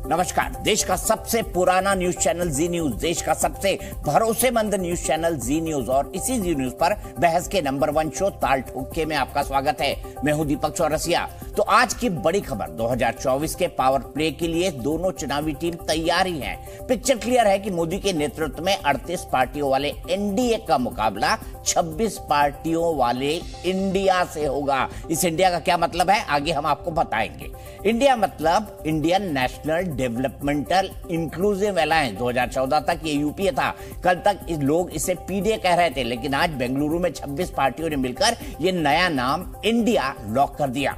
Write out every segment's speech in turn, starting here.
नमस्कार। देश का सबसे पुराना न्यूज चैनल जी न्यूज, देश का सबसे भरोसेमंद न्यूज चैनल जी न्यूज और इसी जी न्यूज पर बहस के नंबर 1 शो ताल ठोके में आपका स्वागत है। मैं हूं दीपक चौरसिया। तो आज की बड़ी खबर, 2024 के पावर प्ले के लिए दोनों चुनावी टीम तैयार ही है। पिक्चर क्लियर है कि मोदी के नेतृत्व में 38 पार्टियों वाले एनडीए का मुकाबला 26 पार्टियों वाले इंडिया से होगा। इस इंडिया का क्या मतलब है, आगे हम आपको बताएंगे। इंडिया मतलब Indian national developmental inclusive alliance. 2014 तक ये यूपीए था। कल तक लोग इसे पीडीए कह रहे थे, लेकिन आज बेंगलुरु में 26 पार्टियों ने मिलकर ये नया नाम इंडिया लॉक कर दिया।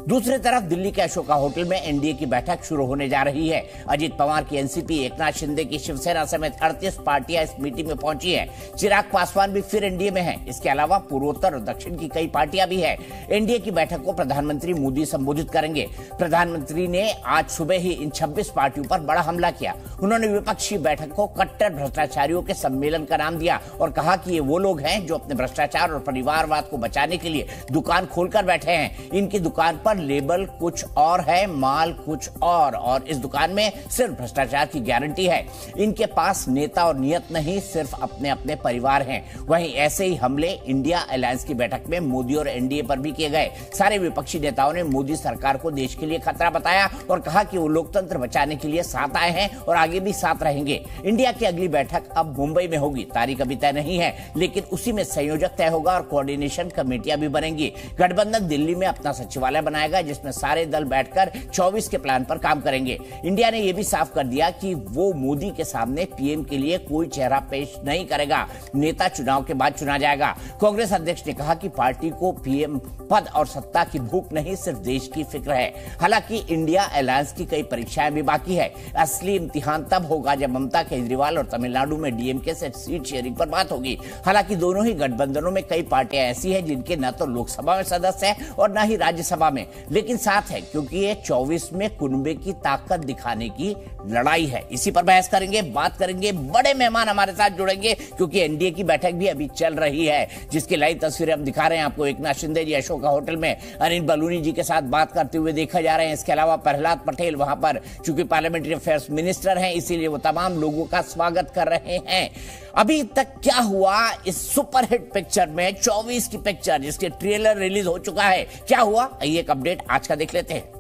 दूसरी तरफ दिल्ली के अशोका होटल में एनडीए की बैठक शुरू होने जा रही है। अजित पवार की एनसीपी, एकनाथ शिंदे की शिवसेना समेत 38 पार्टियां इस मीटिंग में पहुंची है। चिराग पासवान भी फिर एनडीए में हैं। इसके अलावा पूर्वोत्तर और दक्षिण की कई पार्टियां भी है। एनडीए की बैठक को प्रधानमंत्री मोदी संबोधित करेंगे। प्रधानमंत्री ने आज सुबह ही इन 26 पार्टियों पर बड़ा हमला किया। उन्होंने विपक्षी बैठक को कट्टर भ्रष्टाचारियों के सम्मेलन का नाम दिया और कहा कि ये वो लोग हैं जो अपने भ्रष्टाचार और परिवारवाद को बचाने के लिए दुकान खोलकर बैठे हैं। इनकी दुकान पर लेबल कुछ और है, माल कुछ और इस दुकान में सिर्फ भ्रष्टाचार की गारंटी है। इनके पास नेता और नियत नहीं, सिर्फ अपने अपने परिवार हैं। वहीं ऐसे ही हमले इंडिया अलायंस की बैठक में मोदी और एनडीए पर भी किए गए। सारे विपक्षी नेताओं ने मोदी सरकार को देश के लिए खतरा बताया और कहा कि वो लोकतंत्र बचाने के लिए साथ आए हैं और आगे भी साथ रहेंगे। इंडिया की अगली बैठक अब मुंबई में होगी। तारीख अभी तय नहीं है, लेकिन उसी में संयोजक तय होगा और कोऑर्डिनेशन कमेटियां भी बनेंगी। गठबंधन दिल्ली में अपना सचिवालय बनाएगा, जिसमें सारे दल बैठकर 24 के प्लान पर काम करेंगे। इंडिया ने यह भी साफ कर दिया कि वो मोदी के सामने पीएम के लिए कोई चेहरा पेश नहीं करेगा। नेता चुनाव के बाद चुना जाएगा। कांग्रेस अध्यक्ष ने कहा कि पार्टी को पीएम पद और सत्ता की भूख नहीं, सिर्फ देश की फिक्र है। हालांकि इंडिया अलायंस की कई परीक्षाएं भी बाकी है। असली इम्तिहान तब होगा जब ममता, केजरीवाल और तमिलनाडु में डीएमके से सीट शेयरिंग पर बात होगी। हालांकि दोनों ही गठबंधनों में कई पार्टियां ऐसी हैं जिनके न तो लोकसभा में सदस्य है और न ही राज्यसभा में, लेकिन साथ है क्योंकि ये 24 में कुनबे की ताकत दिखाने की लड़ाई है। इसी पर बहस करेंगे, बात करेंगे। बड़े मेहमान हमारे साथ जुड़ेंगे क्योंकि एनडीए की बैठक भी अभी चल रही है, जिसकी लाइव तस्वीरें हम दिखा रहे हैं आपको। एकनाथ शिंदे जी अशोका होटल में अनिल बलूनी जी के साथ बात करते हुए देखा जा रहे हैं। इसके अलावा प्रहलाद पटेल वहां पर, चूंकि पार्लियामेंट्री अफेयर्स मिनिस्टर हैं, इसीलिए वो तमाम लोगों का स्वागत कर रहे हैं। अभी तक क्या हुआ इस सुपरहिट पिक्चर में, 24 की पिक्चर जिसके ट्रेलर रिलीज हो चुका है, क्या हुआ, आइए एक अपडेट आज का देख लेते हैं।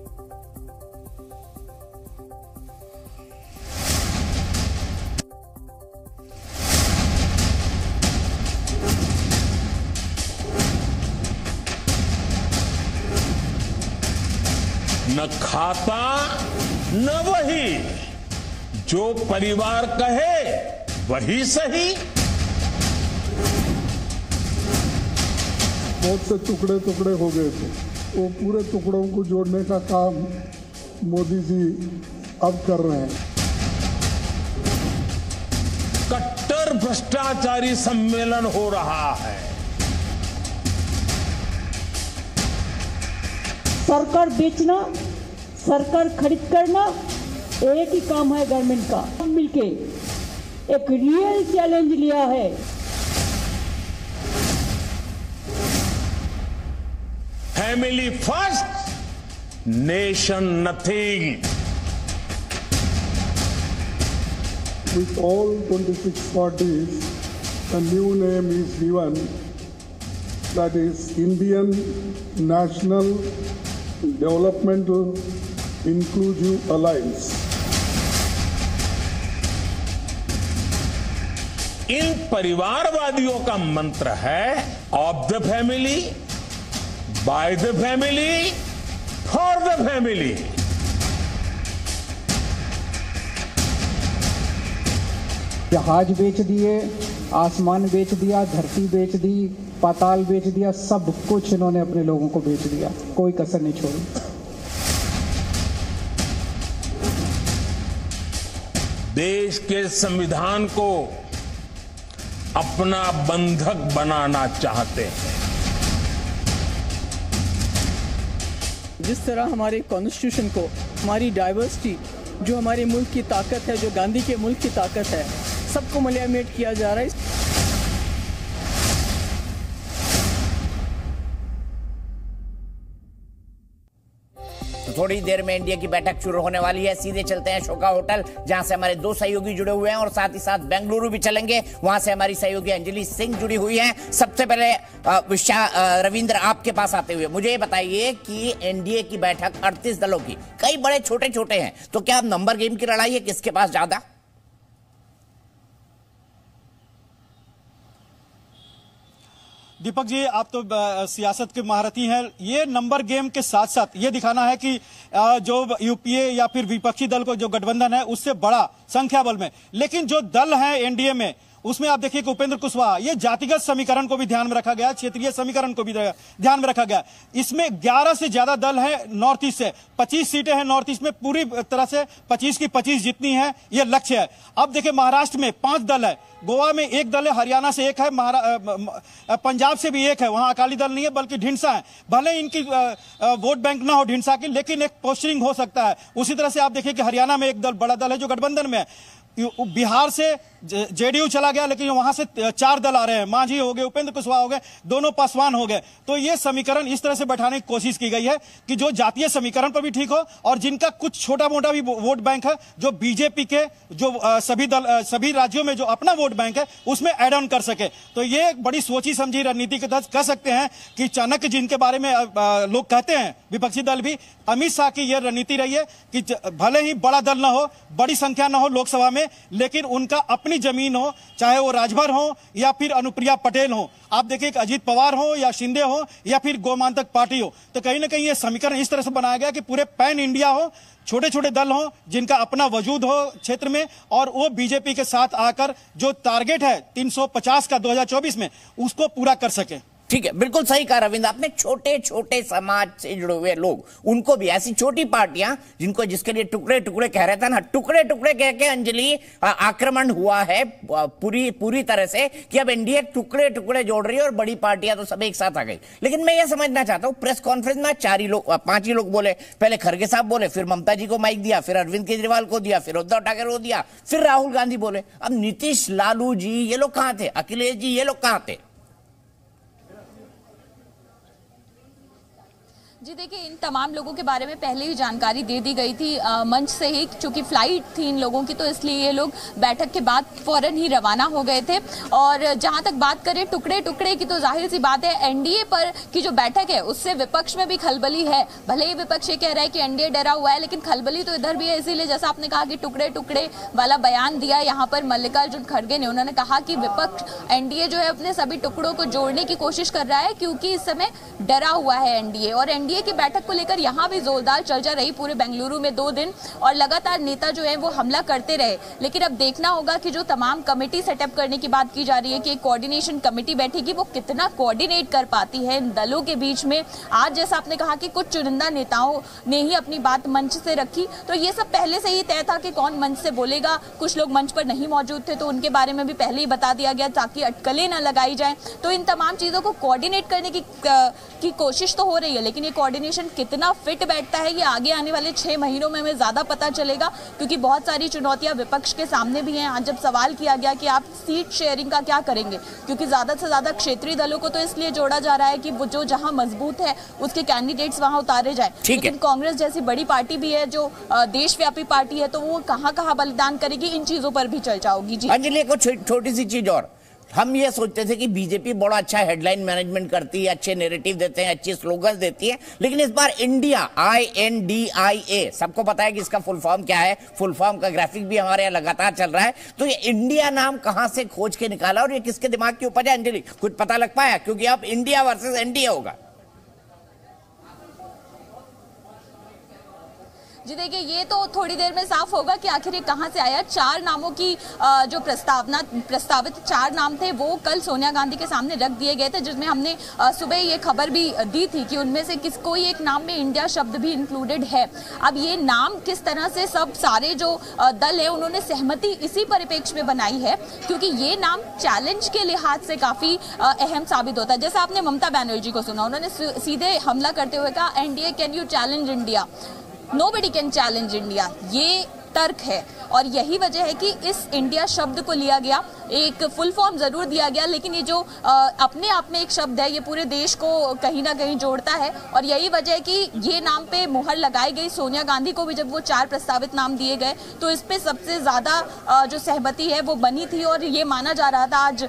न खाता न वही, जो परिवार कहे वही सही। बहुत से टुकड़े टुकड़े हो गए थे, वो पूरे टुकड़ों को जोड़ने का काम मोदी जी अब कर रहे हैं। कट्टर भ्रष्टाचारी सम्मेलन हो रहा है। सरकार बेचना, सरकार खरीद करना, एक ही काम है गवर्नमेंट का। मिलके एक रियल चैलेंज लिया है। Family first, nation nothing. With all 26 parties, a new name is given, that is Indian National Developmental Inclusive Alliance. इन परिवारवादियों का मंत्र है of the family, by the family, for the family. जहाज बेच दिए, आसमान बेच दिया, धरती बेच दी, पाताल बेच दिया, सब कुछ इन्होंने अपने लोगों को बेच दिया, कोई कसर नहीं छोड़ी। देश के संविधान को अपना बंधक बनाना चाहते हैं। जिस तरह हमारे कॉन्स्टिट्यूशन को, हमारी डाइवर्सिटी, जो हमारे मुल्क की ताकत है, जो गांधी के मुल्क की ताकत है, सबको मलियामेट किया जा रहा है। थोड़ी देर में एनडीए की बैठक शुरू होने वाली है। सीधे चलते हैं शोका होटल, जहां से हमारे 2 सहयोगी जुड़े हुए हैं और साथ ही साथ बेंगलुरु भी चलेंगे, वहां से हमारी सहयोगी अंजलि सिंह जुड़ी हुई हैं। सबसे पहले रविंद्र, आपके पास आते हुए मुझे ये बताइए कि एनडीए की बैठक 38 दलों की, कई बड़े छोटे छोटे हैं, तो क्या अब नंबर गेम की लड़ाई है, किसके पास ज्यादा? दीपक जी, आप तो सियासत के महारथी हैं। ये नंबर गेम के साथ साथ ये दिखाना है कि जो यूपीए या फिर विपक्षी दल को जो गठबंधन है उससे बड़ा संख्या बल में, लेकिन जो दल है एनडीए में उसमें आप देखिए कि उपेंद्र कुशवाहा, ये जातिगत समीकरण को भी ध्यान में रखा गया, क्षेत्रीय समीकरण को भी ध्यान में रखा गया। इसमें 11 से ज्यादा दल है नॉर्थ ईस्ट से, 25 सीटें हैं नॉर्थ ईस्ट में, पूरी तरह से 25 की 25 जितनी है ये लक्ष्य है। अब देखिए महाराष्ट्र में 5 दल है, गोवा में 1 दल है, हरियाणा से 1 है, पंजाब से भी 1 है, वहां अकाली दल नहीं है बल्कि ढिंडसा है। भले इनकी वोट बैंक ना हो ढिंडसा की, लेकिन एक पोस्टरिंग हो सकता है। उसी तरह से आप देखिए कि हरियाणा में 1 दल बड़ा दल है जो गठबंधन में है। बिहार से जेडीयू चला गया, लेकिन वहां से 4 दल आ रहे हैं, मांझी हो गए, उपेंद्र कुशवाहा हो गए, दोनों पासवान हो गए। तो ये समीकरण इस तरह से बैठाने की कोशिश की गई है कि जो जातीय समीकरण पर भी ठीक हो और जिनका कुछ छोटा मोटा भी वोट बैंक है, जो बीजेपी के जो सभी राज्यों में जो अपना वोट बैंक है उसमें एड ऑन कर सके। तो ये एक बड़ी सोची समझी रणनीति के तहत कह सकते हैं कि चाणक्य जिनके बारे में लोग कहते हैं, विपक्षी दल भी, अमित शाह की यह रणनीति रही है कि भले ही बड़ा दल ना हो, बड़ी संख्या ना हो लोकसभा में, लेकिन उनका अपनी जमीन हो, चाहे वो राजभर हो या फिर अनुप्रिया पटेल हो, आप देखिए कि अजीत पवार हो या शिंदे हो या फिर गोमांतक पार्टी हो। तो कहीं ना कहीं ये समीकरण इस तरह से बनाया गया कि पूरे पैन इंडिया हो, छोटे छोटे दल हो जिनका अपना वजूद हो क्षेत्र में, और वो बीजेपी के साथ आकर जो टारगेट है 350 का 2024 में उसको पूरा कर सके। ठीक है, बिल्कुल सही कहा रविंद्र आपने। छोटे छोटे समाज से जुड़े हुए लोग, उनको भी ऐसी छोटी पार्टियां जिसके लिए टुकड़े टुकड़े कह रहे थे ना, टुकड़े टुकड़े कह के अंजलि आक्रमण हुआ है पूरी तरह से कि अब एनडीए टुकड़े टुकड़े जोड़ रही है और बड़ी पार्टियां तो सब एक साथ आ गई। लेकिन मैं यह समझना चाहता हूं, प्रेस कॉन्फ्रेंस में 5 ही लोग बोले, पहले खड़गे साहब बोले, फिर ममता जी को माइक दिया, फिर अरविंद केजरीवाल को दिया, फिर उद्धव ठाकरे को दिया, फिर राहुल गांधी बोले। अब नीतीश, लालू जी ये लोग कहां थे, अखिलेश जी ये लोग कहां थे? जी देखिए, इन तमाम लोगों के बारे में पहले ही जानकारी दे दी गई थी मंच से ही, चूंकि फ्लाइट थी इन लोगों की, तो इसलिए ये लोग बैठक के बाद फौरन ही रवाना हो गए थे। और जहां तक बात करें टुकड़े टुकड़े की, तो जाहिर सी बात है एनडीए पर की जो बैठक है उससे विपक्ष में भी खलबली है। भले ही विपक्ष ये कह रहा है कि एनडीए डरा हुआ है, लेकिन खलबली तो इधर भी है। इसीलिए जैसा आपने कहा कि टुकड़े टुकड़े वाला बयान दिया यहाँ पर मल्लिकार्जुन खड़गे ने, उन्होंने कहा कि विपक्ष एनडीए जो है अपने सभी टुकड़ों को जोड़ने की कोशिश कर रहा है, क्योंकि इस समय डरा हुआ है एनडीए। और एनडीए की बैठक को लेकर यहां भी जोरदार चर्चा रही पूरे बेंगलुरु में 2 दिन, और लगातार नेता जो है वो हमला करते रहे। लेकिन अब देखना होगा कि जो तमाम कमेटी सेटअप करने की बात की जा रही है कि एक कोऑर्डिनेशन कमेटी बैठेगी, वो कितना कोऑर्डिनेट कर पाती है इन दलों के बीच में। आज जैसा आपने कहा कि कुछ चुनिंदा नेताओं ने ही अपनी बात मंच से रखी, तो ये सब पहले से ही तय था कि कौन मंच से बोलेगा। कुछ लोग मंच पर नहीं मौजूद थे तो उनके बारे में भी पहले ही बता दिया गया ताकि अटकलें न लगाई जाए। तो इन तमाम चीजों को कोऑर्डिनेट करने की कोशिश तो हो रही है, लेकिन ये कोऑर्डिनेशन कितना फिट बैठता है ये आगे आने वाले 6 महीनों में हमें ज्यादा पता चलेगा, क्योंकि बहुत सारी चुनौतियां विपक्ष के सामने भी हैं। आज जब सवाल किया गया कि आप सीट शेयरिंग का क्या करेंगे, क्योंकि ज्यादा से ज्यादा क्षेत्रीय दलों को तो इसलिए जोड़ा जा रहा है कि वो जो जहां मजबूत है उसके कैंडिडेट्स वहां उतारे जाए, लेकिन कांग्रेस जैसी बड़ी पार्टी भी है जो देशव्यापी पार्टी है, तो वो कहां बलिदान करेगी, इन चीजों पर भी चर्चा होगी। जी अंजलि, को छोटी सी चीज और, हम ये सोचते थे कि बीजेपी बड़ा अच्छा हेडलाइन मैनेजमेंट करती है, अच्छे नैरेटिव देते हैं, अच्छे स्लोगन देती है, लेकिन इस बार इंडिया, INDIA, सबको पता है कि इसका फुल फॉर्म क्या है, फुल फॉर्म का ग्राफिक भी हमारे यहाँ लगातार चल रहा है। तो ये इंडिया नाम कहां से खोज के निकाला और ये किसके दिमाग की उपज है अंजलि, कुछ पता लग पाया? क्योंकि अब इंडिया वर्सेस एनडीए होगा। जी देखिए, ये तो थोड़ी देर में साफ होगा कि आखिर ये कहां से आया। 4 नामों की जो प्रस्तावित 4 नाम थे वो कल सोनिया गांधी के सामने रख दिए गए थे, जिसमें हमने सुबह ये खबर भी दी थी कि उनमें से कोई एक नाम में इंडिया शब्द भी इंक्लूडेड है। अब ये नाम किस तरह से सारे जो दल है उन्होंने सहमति इसी परिप्रेक्ष्य में बनाई है, क्योंकि ये नाम चैलेंज के लिहाज से काफी अहम साबित होता है। जैसा आपने ममता बनर्जी को सुना, उन्होंने सीधे हमला करते हुए कहा, NDA can you challenge India, Nobody can challenge India। ये तर्क है और यही वजह है कि इस इंडिया शब्द को लिया गया, एक फुल फॉर्म जरूर दिया गया, लेकिन ये जो अपने आप में एक शब्द है ये पूरे देश को कहीं ना कहीं जोड़ता है और यही वजह है कि ये नाम पे मुहर लगाई गई। सोनिया गांधी को भी जब वो 4 प्रस्तावित नाम दिए गए तो इस पे सबसे ज्यादा जो सहमति है वो बनी थी और ये माना जा रहा था, आज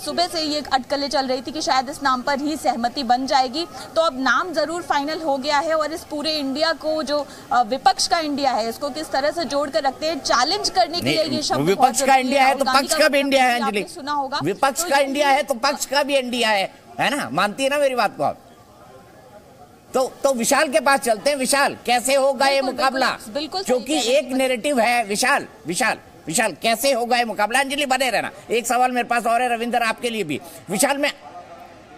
सुबह से ये अटकलें चल रही थी कि शायद इस नाम पर ही सहमति बन जाएगी। तो अब नाम जरूर फाइनल हो गया है और इस पूरे इंडिया को जो विपक्ष का इंडिया है इसको किस तरह से जोड़ कर रखते हैं, चैलेंज करने के लिए ये शब्द विपक्ष का इंडिया है तो पक्ष का भी इंडिया है। अंजलि, सुना होगा विपक्ष का इंडिया है तो पक्ष का भी इंडिया है ना? मानती है ना मेरी बात को आप? तो विशाल के पास चलते हैं। विशाल, कैसे होगा ये मुकाबला? क्योंकि एक नैरेटिव है। विशाल कैसे होगा ये मुकाबला? अंजलि बने रहना, एक सवाल मेरे पास और है रविंदर आपके लिए भी। विशाल में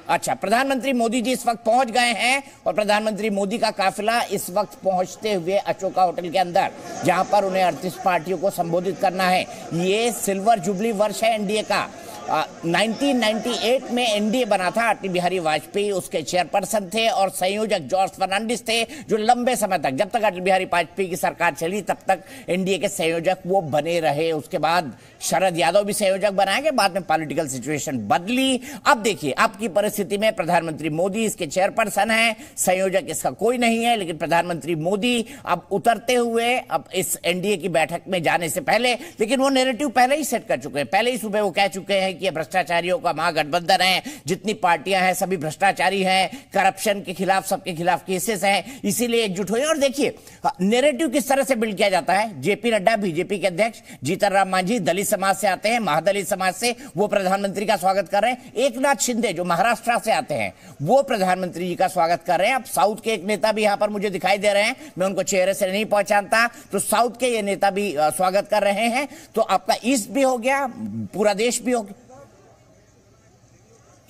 अच्छा, प्रधानमंत्री मोदी जी इस वक्त पहुंच गए हैं और प्रधानमंत्री मोदी का काफिला इस वक्त पहुंचते हुए अशोका होटल के अंदर, जहां पर उन्हें 38 पार्टियों को संबोधित करना है। ये सिल्वर जुबली वर्ष है एनडीए का। 1998 में एनडीए बना था, अटल बिहारी वाजपेयी उसके चेयरपर्सन थे और संयोजक जॉर्ज फर्नांडिस थे, जो लंबे समय तक, जब तक अटल बिहारी वाजपेयी की सरकार चली तब तक एनडीए के संयोजक वो बने रहे। उसके बाद शरद यादव भी संयोजक बनाए गए, बाद में पॉलिटिकल सिचुएशन बदली। अब देखिए, आपकी परिस्थिति में प्रधानमंत्री मोदी इसके चेयरपर्सन है, संयोजक इसका कोई नहीं है, लेकिन प्रधानमंत्री मोदी अब उतरते हुए अब इस एनडीए की बैठक में जाने से पहले, लेकिन वो नैरेटिव पहले ही सेट कर चुके हैं। पहले ही सुबह वो कह चुके हैं कि ये भ्रष्टाचारियों का महागठबंधन है, जितनी पार्टियां हैं सभी भ्रष्टाचारी हैं, करप्शन के खिलाफ, सबके खिलाफ केसेस हैं, इसीलिए एकजुट हुए। और देखिए नैरेटिव किस तरह से बिल्ड किया जाता है। जेपी नड्डा बीजेपी के अध्यक्ष, जीतन राम मांझी दलित समाज से आते हैं, महादलित समाज से, वो प्रधानमंत्री का स्वागत कर रहे हैं। एकनाथ शिंदे जो महाराष्ट्र से आते हैं वो प्रधानमंत्री जी का स्वागत कर रहे हैं। अब साउथ के एक नेता भी यहां पर मुझे दिखाई दे रहे हैं, मैं उनको चेहरे से नहीं पहचानता, तो साउथ के ये नेता भी स्वागत कर रहे हैं। तो आपका ईस्ट भी हो गया, पूरा देश भी हो गया।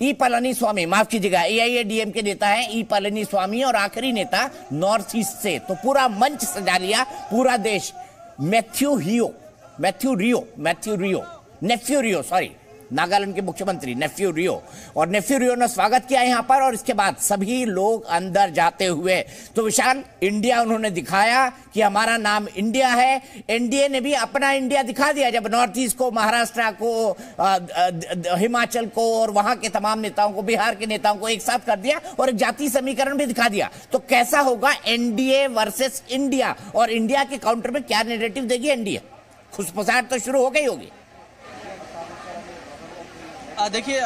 ई पलनीस्वामी, माफ कीजिएगा, एआईएडीएम के नेता है ई पलनीस्वामी, और आखिरी नेता नॉर्थ ईस्ट से। तो पूरा मंच सजा लिया पूरा देश। मैथ्यू रियो, नागालैंड के मुख्यमंत्री नेफ्यू रियो, और नेफ्यू रियो ने स्वागत किया यहां पर। और इसके बाद सभी लोग अंदर जाते हुए, तो विशाल इंडिया उन्होंने दिखाया कि हमारा नाम इंडिया है। एनडीए ने भी अपना इंडिया दिखा दिया, जब नॉर्थ ईस्ट को, महाराष्ट्र को, हिमाचल को और वहां के तमाम नेताओं को, बिहार के नेताओं को एक साथ कर दिया और एक जातीय समीकरण भी दिखा दिया। तो कैसा होगा एनडीए वर्सेस इंडिया, और इंडिया के काउंटर में क्या नैरेटिव देगी एनडीए? खुशपुसाहट तो शुरू हो गई होगी। देखिए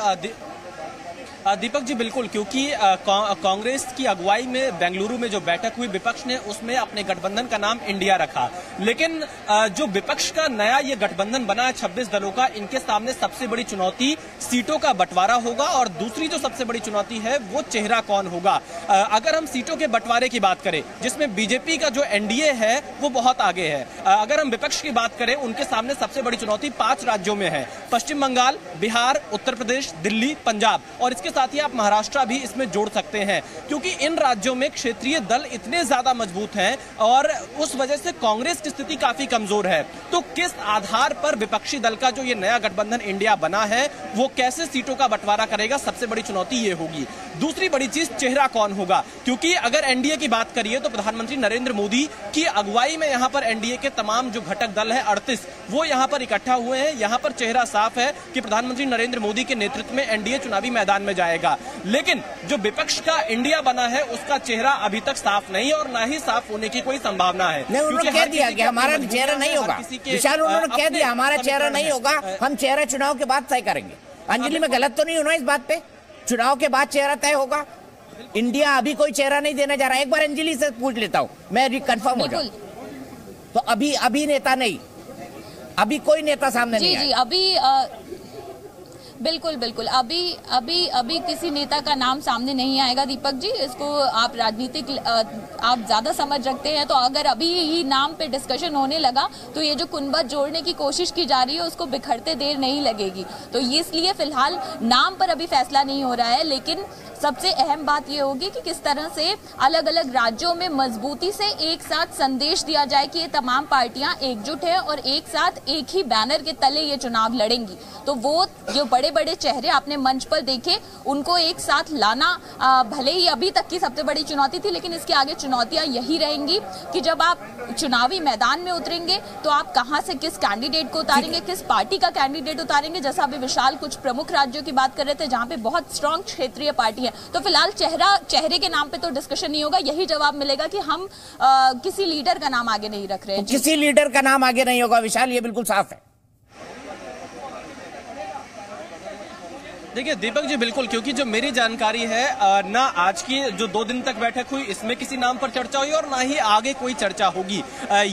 दीपक जी, बिल्कुल, क्योंकि कांग्रेस की अगुवाई में बेंगलुरु में जो बैठक हुई विपक्ष ने, उसमें अपने गठबंधन का नाम इंडिया रखा। लेकिन जो विपक्ष का नया ये गठबंधन बना है 26 दलों का, इनके सामने सबसे बड़ी चुनौती सीटों का बंटवारा होगा, और दूसरी जो सबसे बड़ी चुनौती है वो चेहरा कौन होगा। अगर हम सीटों के बंटवारे की बात करें, जिसमें बीजेपी का जो एनडीए है वो बहुत आगे है, अगर हम विपक्ष की बात करें, उनके सामने सबसे बड़ी चुनौती 5 राज्यों में है, पश्चिम बंगाल, बिहार, उत्तर प्रदेश, दिल्ली, पंजाब, और इसके साथ ही आप महाराष्ट्र भी इसमें जोड़ सकते हैं, क्योंकि इन राज्यों में क्षेत्रीय दल इतने ज्यादा मजबूत हैं और उस वजह से कांग्रेस की स्थिति काफी कमजोर है। तो किस आधार पर विपक्षी दल का जो ये नया गठबंधन इंडिया बना है वो कैसे सीटों का बंटवारा करेगा, सबसे बड़ी चुनौती ये होगी। दूसरी बड़ी चीज, चेहरा कौन होगा, क्योंकि अगर एनडीए की बात करिए तो प्रधानमंत्री नरेंद्र मोदी की अगुवाई में यहाँ पर एनडीए के तमाम जो घटक दल है 38, वो यहाँ पर इकट्ठा हुए हैं। यहाँ पर चेहरा साफ है कि प्रधानमंत्री नरेंद्र मोदी के नेतृत्व में एनडीए चुनावी मैदान में जाएगा। लेकिन जो विपक्ष का इंडिया बना है उसका चेहरा अभी तक साफ नहीं, और ना ही साफ होने की कोई संभावना है। उन्होंने कह दिया कि हमारा चेहरा नहीं होगा। विशाल, उन्होंने कह दिया हमारा चेहरा नहीं होगा, हम चेहरा चुनाव के बाद तय करेंगे। अंजलि, मैं गलत तो नहीं हूं ना इस बात पे? चुनाव के बाद चेहरा तय होगा। इंडिया अभी कोई चेहरा नहीं देने जा रहा है। एक बार अंजलि से पूछ लेता हूं, मैं कंफर्म हो जाऊं। तो अभी नेता नहीं, अभी कोई नेता सामने नहीं है। जी, अभी बिल्कुल अभी किसी नेता का नाम सामने नहीं आएगा दीपक जी। इसको आप राजनीतिक आप ज्यादा समझ रखते हैं, तो अगर अभी ही नाम पे डिस्कशन होने लगा तो ये जो कुनबत जोड़ने की कोशिश की जा रही है उसको बिखरते देर नहीं लगेगी। तो ये इसलिए फिलहाल नाम पर अभी फैसला नहीं हो रहा है, लेकिन सबसे अहम बात ये होगी कि किस तरह से अलग अलग राज्यों में मजबूती से एक साथ संदेश दिया जाए कि ये तमाम पार्टियां एकजुट है और एक साथ एक ही बैनर के तले ये चुनाव लड़ेंगी। तो वो जो बड़े बड़े चेहरे आपने मंच पर देखे, उनको एक साथ लाना भले ही अभी तक की सबसे बड़ी चुनौती थी, लेकिन इसके आगे चुनौतियां यही रहेंगी कि जब आप चुनावी मैदान में उतरेंगे तो आप कहां से किस कैंडिडेट को उतारेंगे, किस पार्टी का कैंडिडेट उतारेंगे। जैसा अभी विशाल कुछ प्रमुख राज्यों की बात कर रहे थे जहां पे बहुत स्ट्रांग क्षेत्रीय पार्टी है, तो फिलहाल चेहरे के नाम पे तो डिस्कशन नहीं होगा, यही जवाब मिलेगा कि हम किसी लीडर का नाम आगे नहीं रख रहे हैं। तो किसी लीडर का नाम आगे नहीं होगा विशाल, ये बिल्कुल साफ है। देखिए दीपक जी, बिल्कुल, क्योंकि जो मेरी जानकारी है ना आज की जो 2 दिन तक बैठक हुई इसमें किसी नाम पर चर्चा हुई और ना ही आगे कोई चर्चा होगी।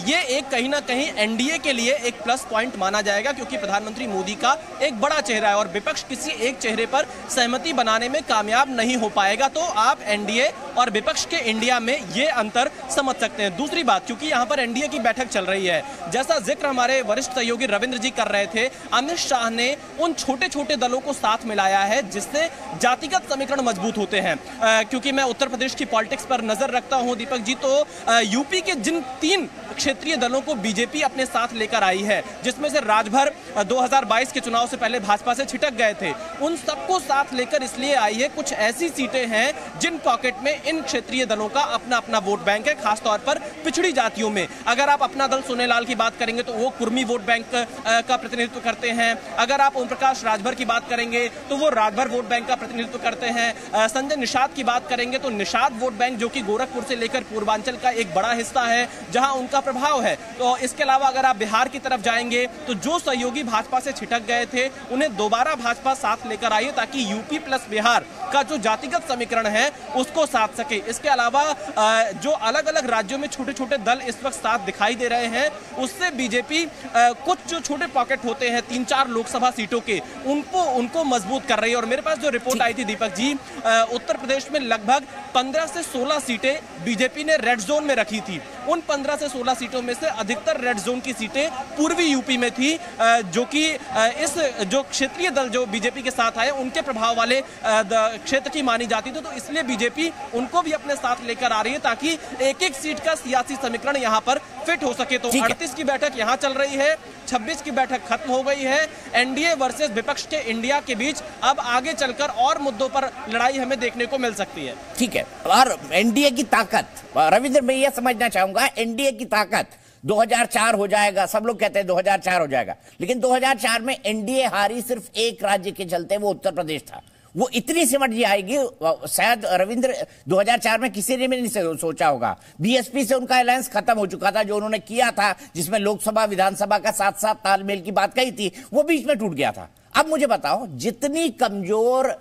ये एक कहीं ना कहीं एनडीए के लिए एक प्लस पॉइंट माना जाएगा, क्योंकि प्रधानमंत्री मोदी का एक बड़ा चेहरा है और विपक्ष किसी एक चेहरे पर सहमति बनाने में कामयाब नहीं हो पाएगा। तो आप एनडीए और विपक्ष के इंडिया में ये अंतर समझ सकते हैं। दूसरी बात, क्योंकि यहाँ पर एनडीए की बैठक चल रही है, जैसा जिक्र हमारे वरिष्ठ सहयोगी रविंद्र जी कर रहे थे, अमित शाह ने उन छोटे छोटे दलों को साथ मिलाया है जिससे जातिगत समीकरण मजबूत होते हैं। क्योंकि मैं उत्तर प्रदेश की पॉलिटिक्स पर नजर रखता हूं दीपक जी, तो यूपी के जिन 3 क्षेत्रीय दलों को बीजेपी अपने साथ लेकर आई है, जिसमें से राजभर 2022 के चुनाव से पहले भाजपा से छिटक गए थे, उन सबको साथ लेकर इसलिए आई है। कुछ ऐसी सीटें हैं जिन पॉकेट में इन क्षेत्रीय दलों का अपना अपना वोट बैंक है, खासतौर पर पिछड़ी जातियों में। अगर आप अपना दल सोनेलाल की बात करेंगे तो वो कुर्मी वोट बैंक का प्रतिनिधित्व करते हैं। अगर आप ओम प्रकाश राजभर की बात करेंगे तो वो राजभर वोट बैंक का प्रतिनिधित्व करते हैं। संजय निषाद की बात करेंगे तो निषाद वोट बैंक, जो कि गोरखपुर से लेकर पूर्वांचल का एक बड़ा हिस्सा है जहां उनका प्रभाव है। तो इसके अलावा अगर आप बिहार की तरफ जाएंगे तो जो सहयोगी भाजपा से छिटक गए थे उन्हें दोबारा भाजपा साथ लेकर आई ताकि यूपी प्लस बिहार का जो जातिगत समीकरण है उसको साथ सके। इसके अलावा जो अलग अलग राज्यों में छोटे छोटे दल इस वक्त साथ दिखाई दे रहे हैं, उससे बीजेपी कुछ जो छोटे पॉकेट होते हैं 3-4 लोकसभा सीटों के, उनको मजबूत कर रही है। और मेरे पास जो रिपोर्ट आई थी दीपक जी, उत्तर प्रदेश में लगभग 15 से 16 सीटें बीजेपी ने रेड जोन में रखी थी। उन 15 से 16 सीटों में से अधिकतर रेड जोन की सीटें पूर्वी यूपी में थी, जो कि इस जो क्षेत्रीय दल जो बीजेपी के साथ आए उनके प्रभाव वाले क्षेत्र की मानी जाती थी। तो इसलिए बीजेपी उनको भी अपने साथ लेकर आ रही है ताकि एक एक सीट का सियासी समीकरण यहां पर फिट हो सके। तो 38 की बैठक यहां चल रही है, 26 की बैठक खत्म हो गई है। एनडीए वर्सेस विपक्ष के इंडिया के बीच अब आगे चलकर और मुद्दों पर लड़ाई हमें देखने को मिल सकती है। ठीक है, और एनडीए की ताकत, रविंद्र मैं यह समझना चाहूंगा, एनडीए की ताकत 2004 हो जाएगा, सब लोग कहते हैं 2004 हो जाएगा, लेकिन 2004 में एनडीए हारी सिर्फ एक राज्य के चलते, वो उत्तर प्रदेश था। वो इतनी सिमट जी आएगी शायद रविंद्र 2004 में किसी ने भी नहीं सोचा होगा। बीएसपी से उनका अलायंस खत्म हो चुका था, जो उन्होंने किया था जिसमें लोकसभा विधानसभा का साथ साथ तालमेल की बात कही थी, वो बीच में टूट गया था। अब मुझे बताओ, जितनी कमजोर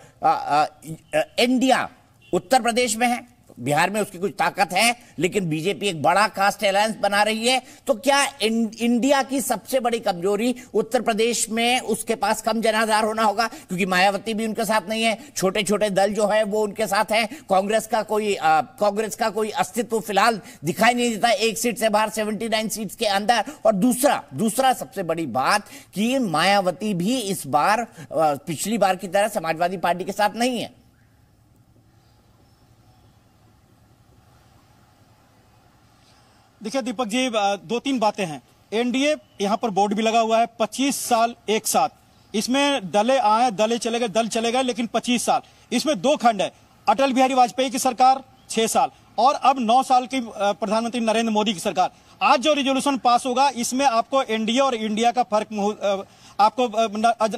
इंडिया उत्तर प्रदेश में है, बिहार में उसकी कुछ ताकत है, लेकिन बीजेपी एक बड़ा कास्ट अलायंस बना रही है, तो क्या इंडिया की सबसे बड़ी कमजोरी उत्तर प्रदेश में उसके पास कम जनाधार होना होगा? क्योंकि मायावती भी उनके साथ नहीं है, छोटे छोटे दल जो है वो उनके साथ है, कांग्रेस का कोई अस्तित्व फिलहाल दिखाई नहीं देता, एक सीट से बाहर 79 सीट्स के अंदर। और दूसरा सबसे बड़ी बात कि मायावती भी इस बार पिछली बार की तरह समाजवादी पार्टी के साथ नहीं है। देखिए दीपक जी, 2-3 बातें हैं। एनडीए यहां पर बोर्ड भी लगा हुआ है, 25 साल एक साथ, इसमें दले आए दले चले गए, दल चले गए, लेकिन 25 साल, इसमें 2 खंड है। अटल बिहारी वाजपेयी की सरकार 6 साल और अब 9 साल की प्रधानमंत्री नरेंद्र मोदी की सरकार। आज जो रिजोल्यूशन पास होगा इसमें आपको एनडीए और इंडिया का फर्क आपको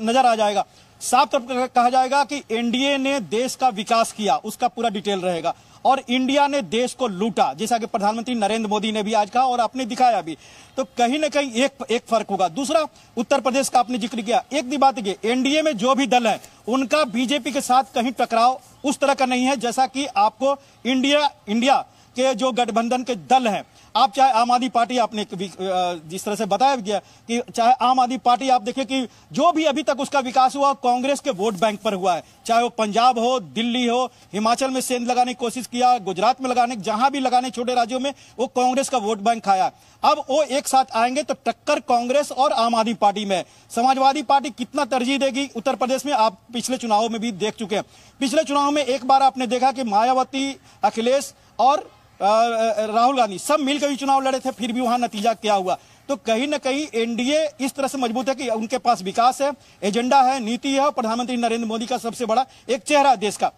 नजर आ जाएगा। साफ तौर पर कहा जाएगा कि एनडीए ने देश का विकास किया, उसका पूरा डिटेल रहेगा, और इंडिया ने देश को लूटा, जैसा कि प्रधानमंत्री नरेंद्र मोदी ने भी आज कहा और आपने दिखाया भी। तो कहीं ना कहीं एक फर्क होगा। दूसरा, उत्तर प्रदेश का आपने जिक्र किया, एक भी बात है, एनडीए में जो भी दल है उनका बीजेपी के साथ कहीं टकराव उस तरह का नहीं है जैसा कि आपको इंडिया के जो गठबंधन के दल हैं, आप चाहे आम आदमी पार्टी, आपने जिस तरह से बताया गया कि चाहे आम आदमी पार्टी आप देखिए कि जो भी अभी तक उसका विकास हुआ कांग्रेस के वोट बैंक पर हुआ है, चाहे वो पंजाब हो, दिल्ली हो, हिमाचल में सेंध लगाने की कोशिश किया, गुजरात में लगाने, जहां भी लगाने छोटे राज्यों में, वो कांग्रेस का वोट बैंक खाया। अब वो एक साथ आएंगे तो टक्कर कांग्रेस और आम आदमी पार्टी में। समाजवादी पार्टी कितना तरजीह देगी उत्तर प्रदेश में, आप पिछले चुनावों में भी देख चुके हैं। पिछले चुनाव में एक बार आपने देखा कि मायावती, अखिलेश और राहुल गांधी सब मिलकर भी चुनाव लड़े थे, फिर भी वहां नतीजा क्या हुआ। तो कहीं ना कहीं एनडीए इस तरह से मजबूत है कि उनके पास विकास है, एजेंडा है, नीति है और प्रधानमंत्री नरेंद्र मोदी का सबसे बड़ा एक चेहरा देश का।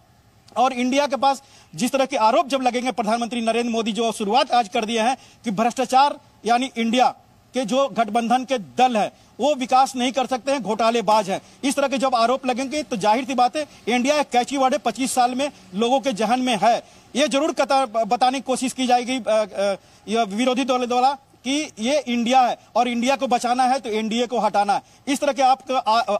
और इंडिया के पास जिस तरह के आरोप जब लगेंगे, प्रधानमंत्री नरेंद्र मोदी जो शुरुआत आज कर दिए हैं कि भ्रष्टाचार यानी इंडिया के जो गठबंधन के दल है वो विकास नहीं कर सकते हैं, घोटालेबाज हैं, इस तरह के जब आरोप लगेंगे तो जाहिर सी बात है इंडिया एक कैची वर्ड है, 25 साल में लोगों के जहन में है। ये जरूर बताने की कोशिश की जाएगी विरोधी दलों द्वारा कि ये इंडिया है और इंडिया को बचाना है तो एनडीए को हटाना है, इस तरह के आप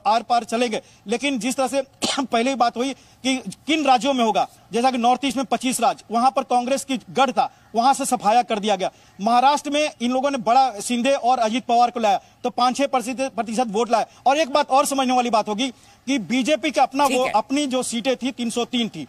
आर पार चलेंगे। लेकिन जिस तरह से पहले बात हुई कि किन राज्यों में होगा, जैसा कि नॉर्थ ईस्ट में 25 राज्य, वहां पर कांग्रेस की गढ़ था, वहां से सफाया कर दिया गया। महाराष्ट्र में इन लोगों ने बड़ा शिंदे और अजीत पवार को लाया तो 5-6% वोट लाया। और एक बात और समझने वाली बात होगी कि बीजेपी का अपनी जो सीटें थी 303 थी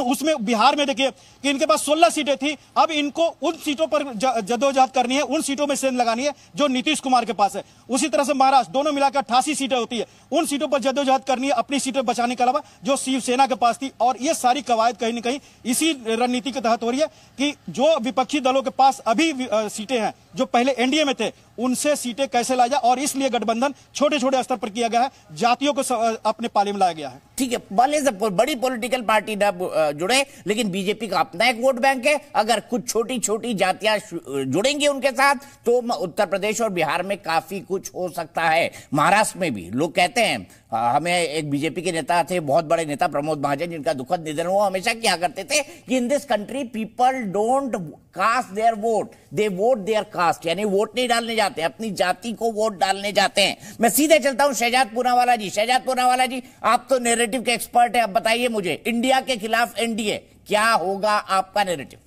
उसमें बिहार में देखिए कि इनके पास 16 सीटें थी, अब इनको उन सीटों पर जद्दोजहद करनी है, उन सीटों में सेंध लगानी है जो नीतीश कुमार के पास है। उसी तरह से महाराष्ट्र, दोनों मिलाकर 88 सीटें होती है, उन सीटों पर जद्दोजहद करनी है अपनी सीटें बचाने के अलावा जो शिवसेना के पास थी। और ये सारी कवायद कहीं ना कहीं इसी रणनीति के तहत हो रही है कि जो विपक्षी दलों के पास अभी सीटें हैं जो पहले एनडीए में थे उनसे सीटें कैसे लाया जाए, और इसलिए गठबंधन छोटे छोटे स्तर पर किया गया है, जातियों को अपने पाले में लाया गया है। ठीक है, भले से बड़ी पॉलिटिकल पार्टी ना जुड़े लेकिन बीजेपी का अपना एक वोट बैंक है। अगर कुछ छोटी छोटी जातियां जुड़ेंगी उनके साथ तो उत्तर प्रदेश और बिहार में काफी कुछ हो सकता है। महाराष्ट्र में भी लोग कहते हैं, हमें एक बीजेपी के नेता थे, बहुत बड़े नेता प्रमोद महाजन, जिनका दुखद निधन हुआ, हमेशा क्या करते थे कि in this country people don't cast their vote, they vote their caste, यानी वोट नहीं डालने जाते, अपनी जाति को वोट डालने जाते हैं। मैं सीधे चलता हूं शहजाद पूनावाला जी। शहजाद पूनावाला जी, आप तो नैरेटिव के एक्सपर्ट हैं, अब बताइए मुझे इंडिया के खिलाफ एनडीए, क्या होगा आपका नैरेटिव?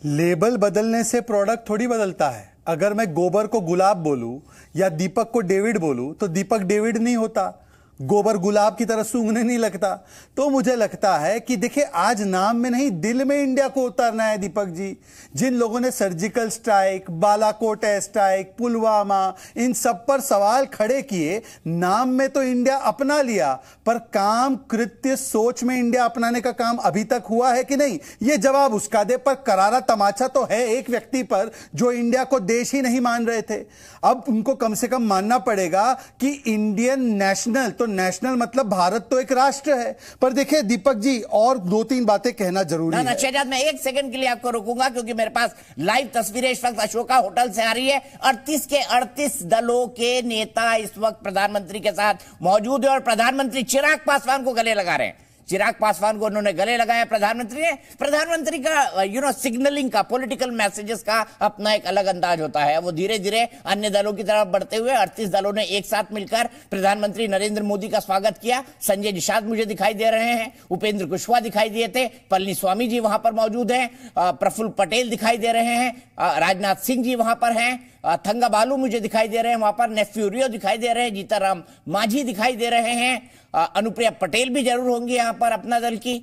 लेबल बदलने से प्रोडक्ट थोड़ी बदलता है। अगर मैं गोबर को गुलाब बोलूं या दीपक को डेविड बोलूं तो दीपक डेविड नहीं होता, गोबर गुलाब की तरह सूंघने नहीं लगता। तो मुझे लगता है कि देखिए, आज नाम में नहीं दिल में इंडिया को उतारना है। दीपक जी, जिन लोगों ने surgical strike, Balakot air strike, Pulwama, इन सब पर सवाल खड़े किए, नाम में तो इंडिया अपना लिया, पर काम, कृत्य, सोच में इंडिया अपनाने का काम अभी तक हुआ है कि नहीं, ये जवाब उसका दे। पर करारा तमाचा तो है एक व्यक्ति पर जो इंडिया को देश ही नहीं मान रहे थे। अब उनको कम से कम मानना पड़ेगा कि इंडियन नेशनल, तो नेशनल मतलब भारत तो एक राष्ट्र है। पर देखिए दीपक जी, और 2-3 बातें कहना जरूरी है। शहजाद, मैं 1 सेकंड के लिए आपको रोकूंगा क्योंकि मेरे पास लाइव तस्वीरें इस वक्त अशोका होटल से आ रही है। 38 के 38 दलों के नेता इस वक्त प्रधानमंत्री के साथ मौजूद है और प्रधानमंत्री चिराग पासवान को गले लगा रहे हैं। चिराग पासवान को उन्होंने गले लगाया प्रधानमंत्री ने। प्रधानमंत्री का सिग्नलिंग का, पॉलिटिकल मैसेजेस का अपना एक अलग अंदाज होता है। वो धीरे धीरे अन्य दलों की तरफ बढ़ते हुए 38 दलों ने एक साथ मिलकर प्रधानमंत्री नरेंद्र मोदी का स्वागत किया। संजय निषाद मुझे दिखाई दे रहे हैं, उपेंद्र कुशवाहा दिखाई दिए थे, पलनीस्वामी जी वहां पर मौजूद हैं, प्रफुल्ल पटेल दिखाई दे रहे हैं, राजनाथ सिंह जी वहां पर हैं, थंगाबालू मुझे दिखाई दे रहे हैं वहां पर, नेफ्यूरियो दिखाई दे रहे हैं, जीताराम मांझी दिखाई दे रहे हैं, अनुप्रिया पटेल भी जरूर होंगी यहां पर अपना दल की।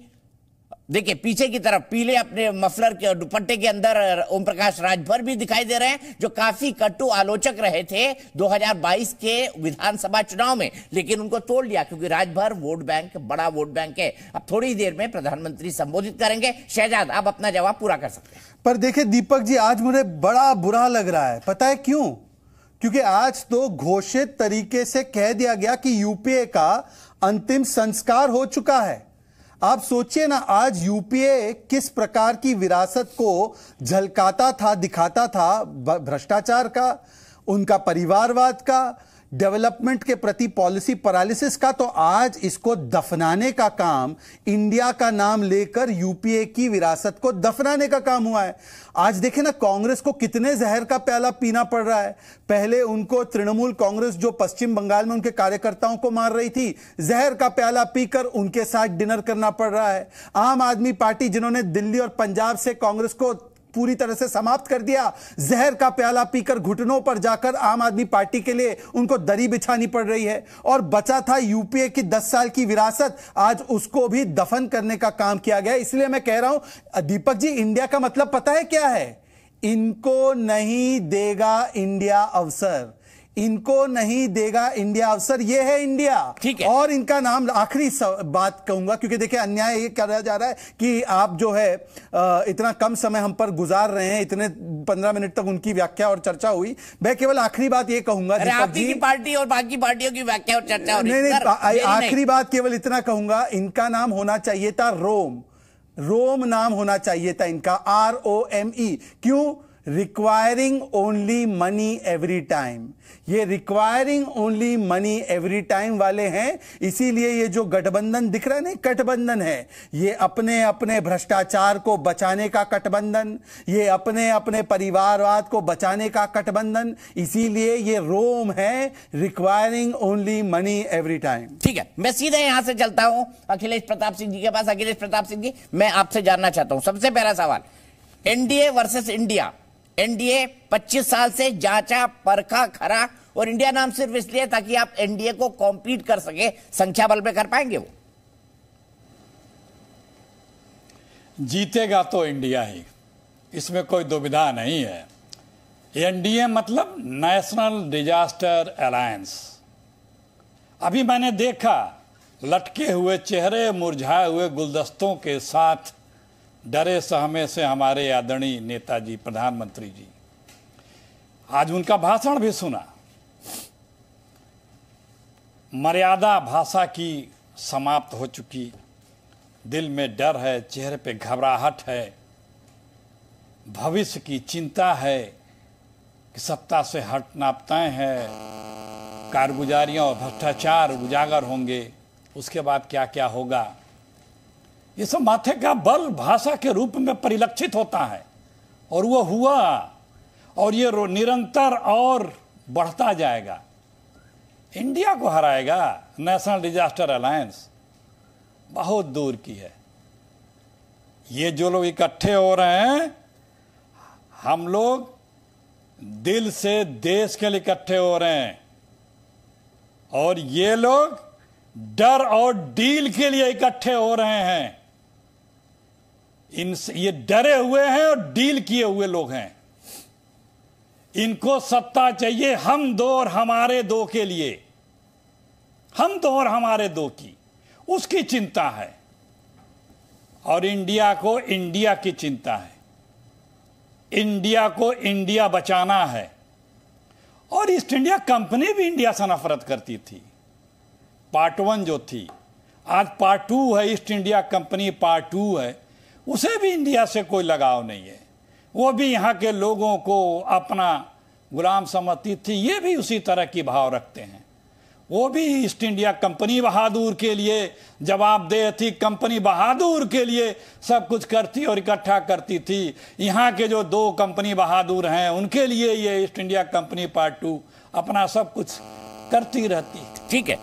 देखिए पीछे की तरफ पीले अपने मफलर के दुपट्टे के अंदर ओम प्रकाश राजभर भी दिखाई दे रहे हैं, जो काफी कटु आलोचक रहे थे 2022 के विधानसभा चुनाव में, लेकिन उनको तोड़ लिया क्योंकि राजभर वोट बैंक, बड़ा वोट बैंक है। अब थोड़ी देर में प्रधानमंत्री संबोधित करेंगे। शहजाद, आप अपना जवाब पूरा कर सकते हैं। पर देखिए दीपक जी, आज मुझे बड़ा बुरा लग रहा है। पता है क्यों? क्योंकि आज तो घोषित तरीके से कह दिया गया कि यूपीए का अंतिम संस्कार हो चुका है। आप सोचिए ना, आज यूपीए किस प्रकार की विरासत को झलकाता था, दिखाता था, भ्रष्टाचार का, उनका परिवारवाद का, डेवलपमेंट के प्रति पॉलिसी पैरालिसिस का। तो आज इसको दफनाने का काम, इंडिया का नाम लेकर यूपीए की विरासत को दफनाने का काम हुआ है। आज देखें ना, कांग्रेस को कितने जहर का प्याला पीना पड़ रहा है। पहले उनको तृणमूल कांग्रेस जो पश्चिम बंगाल में उनके कार्यकर्ताओं को मार रही थी, जहर का प्याला पीकर उनके साथ डिनर करना पड़ रहा है। आम आदमी पार्टी, जिन्होंने दिल्ली और पंजाब से कांग्रेस को पूरी तरह से समाप्त कर दिया, जहर का प्याला पीकर घुटनों पर जाकर आम आदमी पार्टी के लिए उनको दरी बिछानी पड़ रही है। और बचा था यूपीए की 10 साल की विरासत, आज उसको भी दफन करने का काम किया गया। इसलिए मैं कह रहा हूं दीपक जी, इंडिया का मतलब पता है क्या है? इनको नहीं देगा इंडिया अवसर, इनको नहीं देगा इंडिया अवसर। ये है इंडिया। ठीक है। और इनका नाम, आखिरी बात कहूंगा, क्योंकि देखिए अन्याय ये करा जा रहा है कि आप जो है इतना कम समय हम पर गुजार रहे हैं, इतने 15 मिनट तक उनकी व्याख्या और चर्चा हुई। मैं केवल आखिरी बात ये कहूंगा, आपकी की पार्टी और बाकी पार्टियों की व्याख्या और चर्चा हो रही है। नहीं, आखिरी बात केवल इतना कहूंगा, इनका नाम होना चाहिए था रोम नाम होना चाहिए था इनका, ROME। क्यों? Requiring only money every time. ये requiring only money every time वाले हैं, इसीलिए ये जो गठबंधन दिख रहा है ना, गठबंधन है, ये अपने अपने भ्रष्टाचार को बचाने का गठबंधन, ये अपने अपने परिवारवाद को बचाने का गठबंधन, इसीलिए ये रोम है, requiring only money every time. ठीक है, मैं सीधे यहां से चलता हूं अखिलेश प्रताप सिंह जी के पास। अखिलेश प्रताप सिंह जी, मैं आपसे जानना चाहता हूं, सबसे पहला सवाल, एनडीए वर्सेस इंडिया। एनडीए 25 साल से जांचा परखा खरा, और इंडिया नाम सिर्फ इसलिए ताकि आप एनडीए को कॉम्पीट कर सके, संख्या बल पे कर पाएंगे वो? जीतेगा तो इंडिया ही, इसमें कोई दुविधा नहीं है। एनडीए मतलब नेशनल डिजास्टर अलायंस। अभी मैंने देखा लटके हुए चेहरे, मुरझाए हुए गुलदस्तों के साथ डरे सहमे से हमारे आदरणीय नेताजी प्रधानमंत्री जी, आज उनका भाषण भी सुना। मर्यादा भाषा की समाप्त हो चुकी, दिल में डर है, चेहरे पे घबराहट है, भविष्य की चिंता है कि सत्ता से हटना तय है, कारगुजारियां और भ्रष्टाचार उजागर होंगे, उसके बाद क्या क्या होगा, ये सब माथे का बल भाषा के रूप में परिलक्षित होता है। और वो हुआ, और ये निरंतर और बढ़ता जाएगा। इंडिया को हराएगा नेशनल डिजास्टर अलायंस, बहुत दूर की है। ये जो लोग इकट्ठे हो रहे हैं, हम लोग दिल से देश के लिए इकट्ठे हो रहे हैं, और ये लोग डर और डील के लिए इकट्ठे हो रहे हैं। ये डरे हुए हैं और डील किए हुए लोग हैं। इनको सत्ता चाहिए हम दो और हमारे दो के लिए, हम दो और हमारे दो की, उसकी चिंता है। और इंडिया को इंडिया की चिंता है, इंडिया को इंडिया बचाना है। और ईस्ट इंडिया कंपनी भी इंडिया से नफरत करती थी, पार्ट 1 जो थी, आज पार्ट 2 है। ईस्ट इंडिया कंपनी पार्ट 2 है, उसे भी इंडिया से कोई लगाव नहीं है। वो भी यहाँ के लोगों को अपना गुलाम समझती थी, ये भी उसी तरह की भाव रखते हैं। वो भी ईस्ट इंडिया कंपनी बहादुर के लिए जवाबदेह थी, कंपनी बहादुर के लिए सब कुछ करती और इकट्ठा करती थी। यहाँ के जो 2 कंपनी बहादुर हैं, उनके लिए ये ईस्ट इंडिया कंपनी पार्ट 2 अपना सब कुछ करती रहती। ठीक है,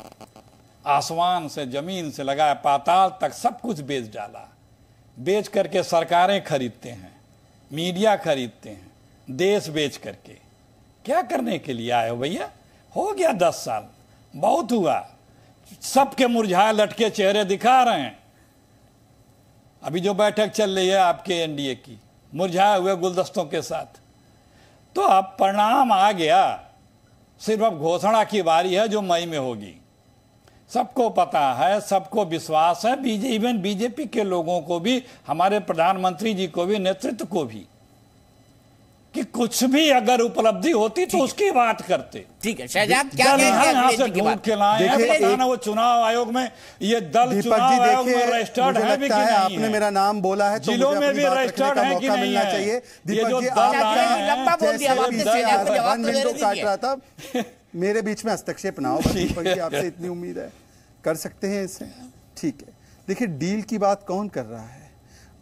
आसमान से जमीन से लगाया पाताल तक सब कुछ बेच डाला। बेच करके सरकारें खरीदते हैं, मीडिया खरीदते हैं, देश बेच करके। क्या करने के लिए आए हो भैया? हो गया 10 साल, बहुत हुआ। सबके मुरझाए लटके चेहरे दिखा रहे हैं। अभी जो बैठक चल रही है आपके एनडीए की, मुरझाए हुए गुलदस्तों के साथ, तो अब परिणाम आ गया। सिर्फ अब घोषणा की बारी है जो मई में होगी। सबको पता है, सबको विश्वास है, इवन बीजेपी के लोगों को भी, हमारे प्रधानमंत्री जी को भी, नेतृत्व को भी, कि कुछ भी अगर उपलब्धि होती तो उसकी बात करते। ठीक है शहजाद, क्या यहाँ से ढूंढ के लाए हैं। वो चुनाव आयोग में, ये दल चुनाव आयोग में रजिस्टर्ड है भी कि नहीं? आपने मेरा नाम बोला है तो जिलों में भी रजिस्टर्ड है कि नहीं है? चाहिए। ये जो दल काट रहा था, मेरे बीच में हस्तक्षेप ना हो, आपसे इतनी उम्मीद है, कर सकते हैं इसे। ठीक है, देखिए डील की बात कौन कर रहा है?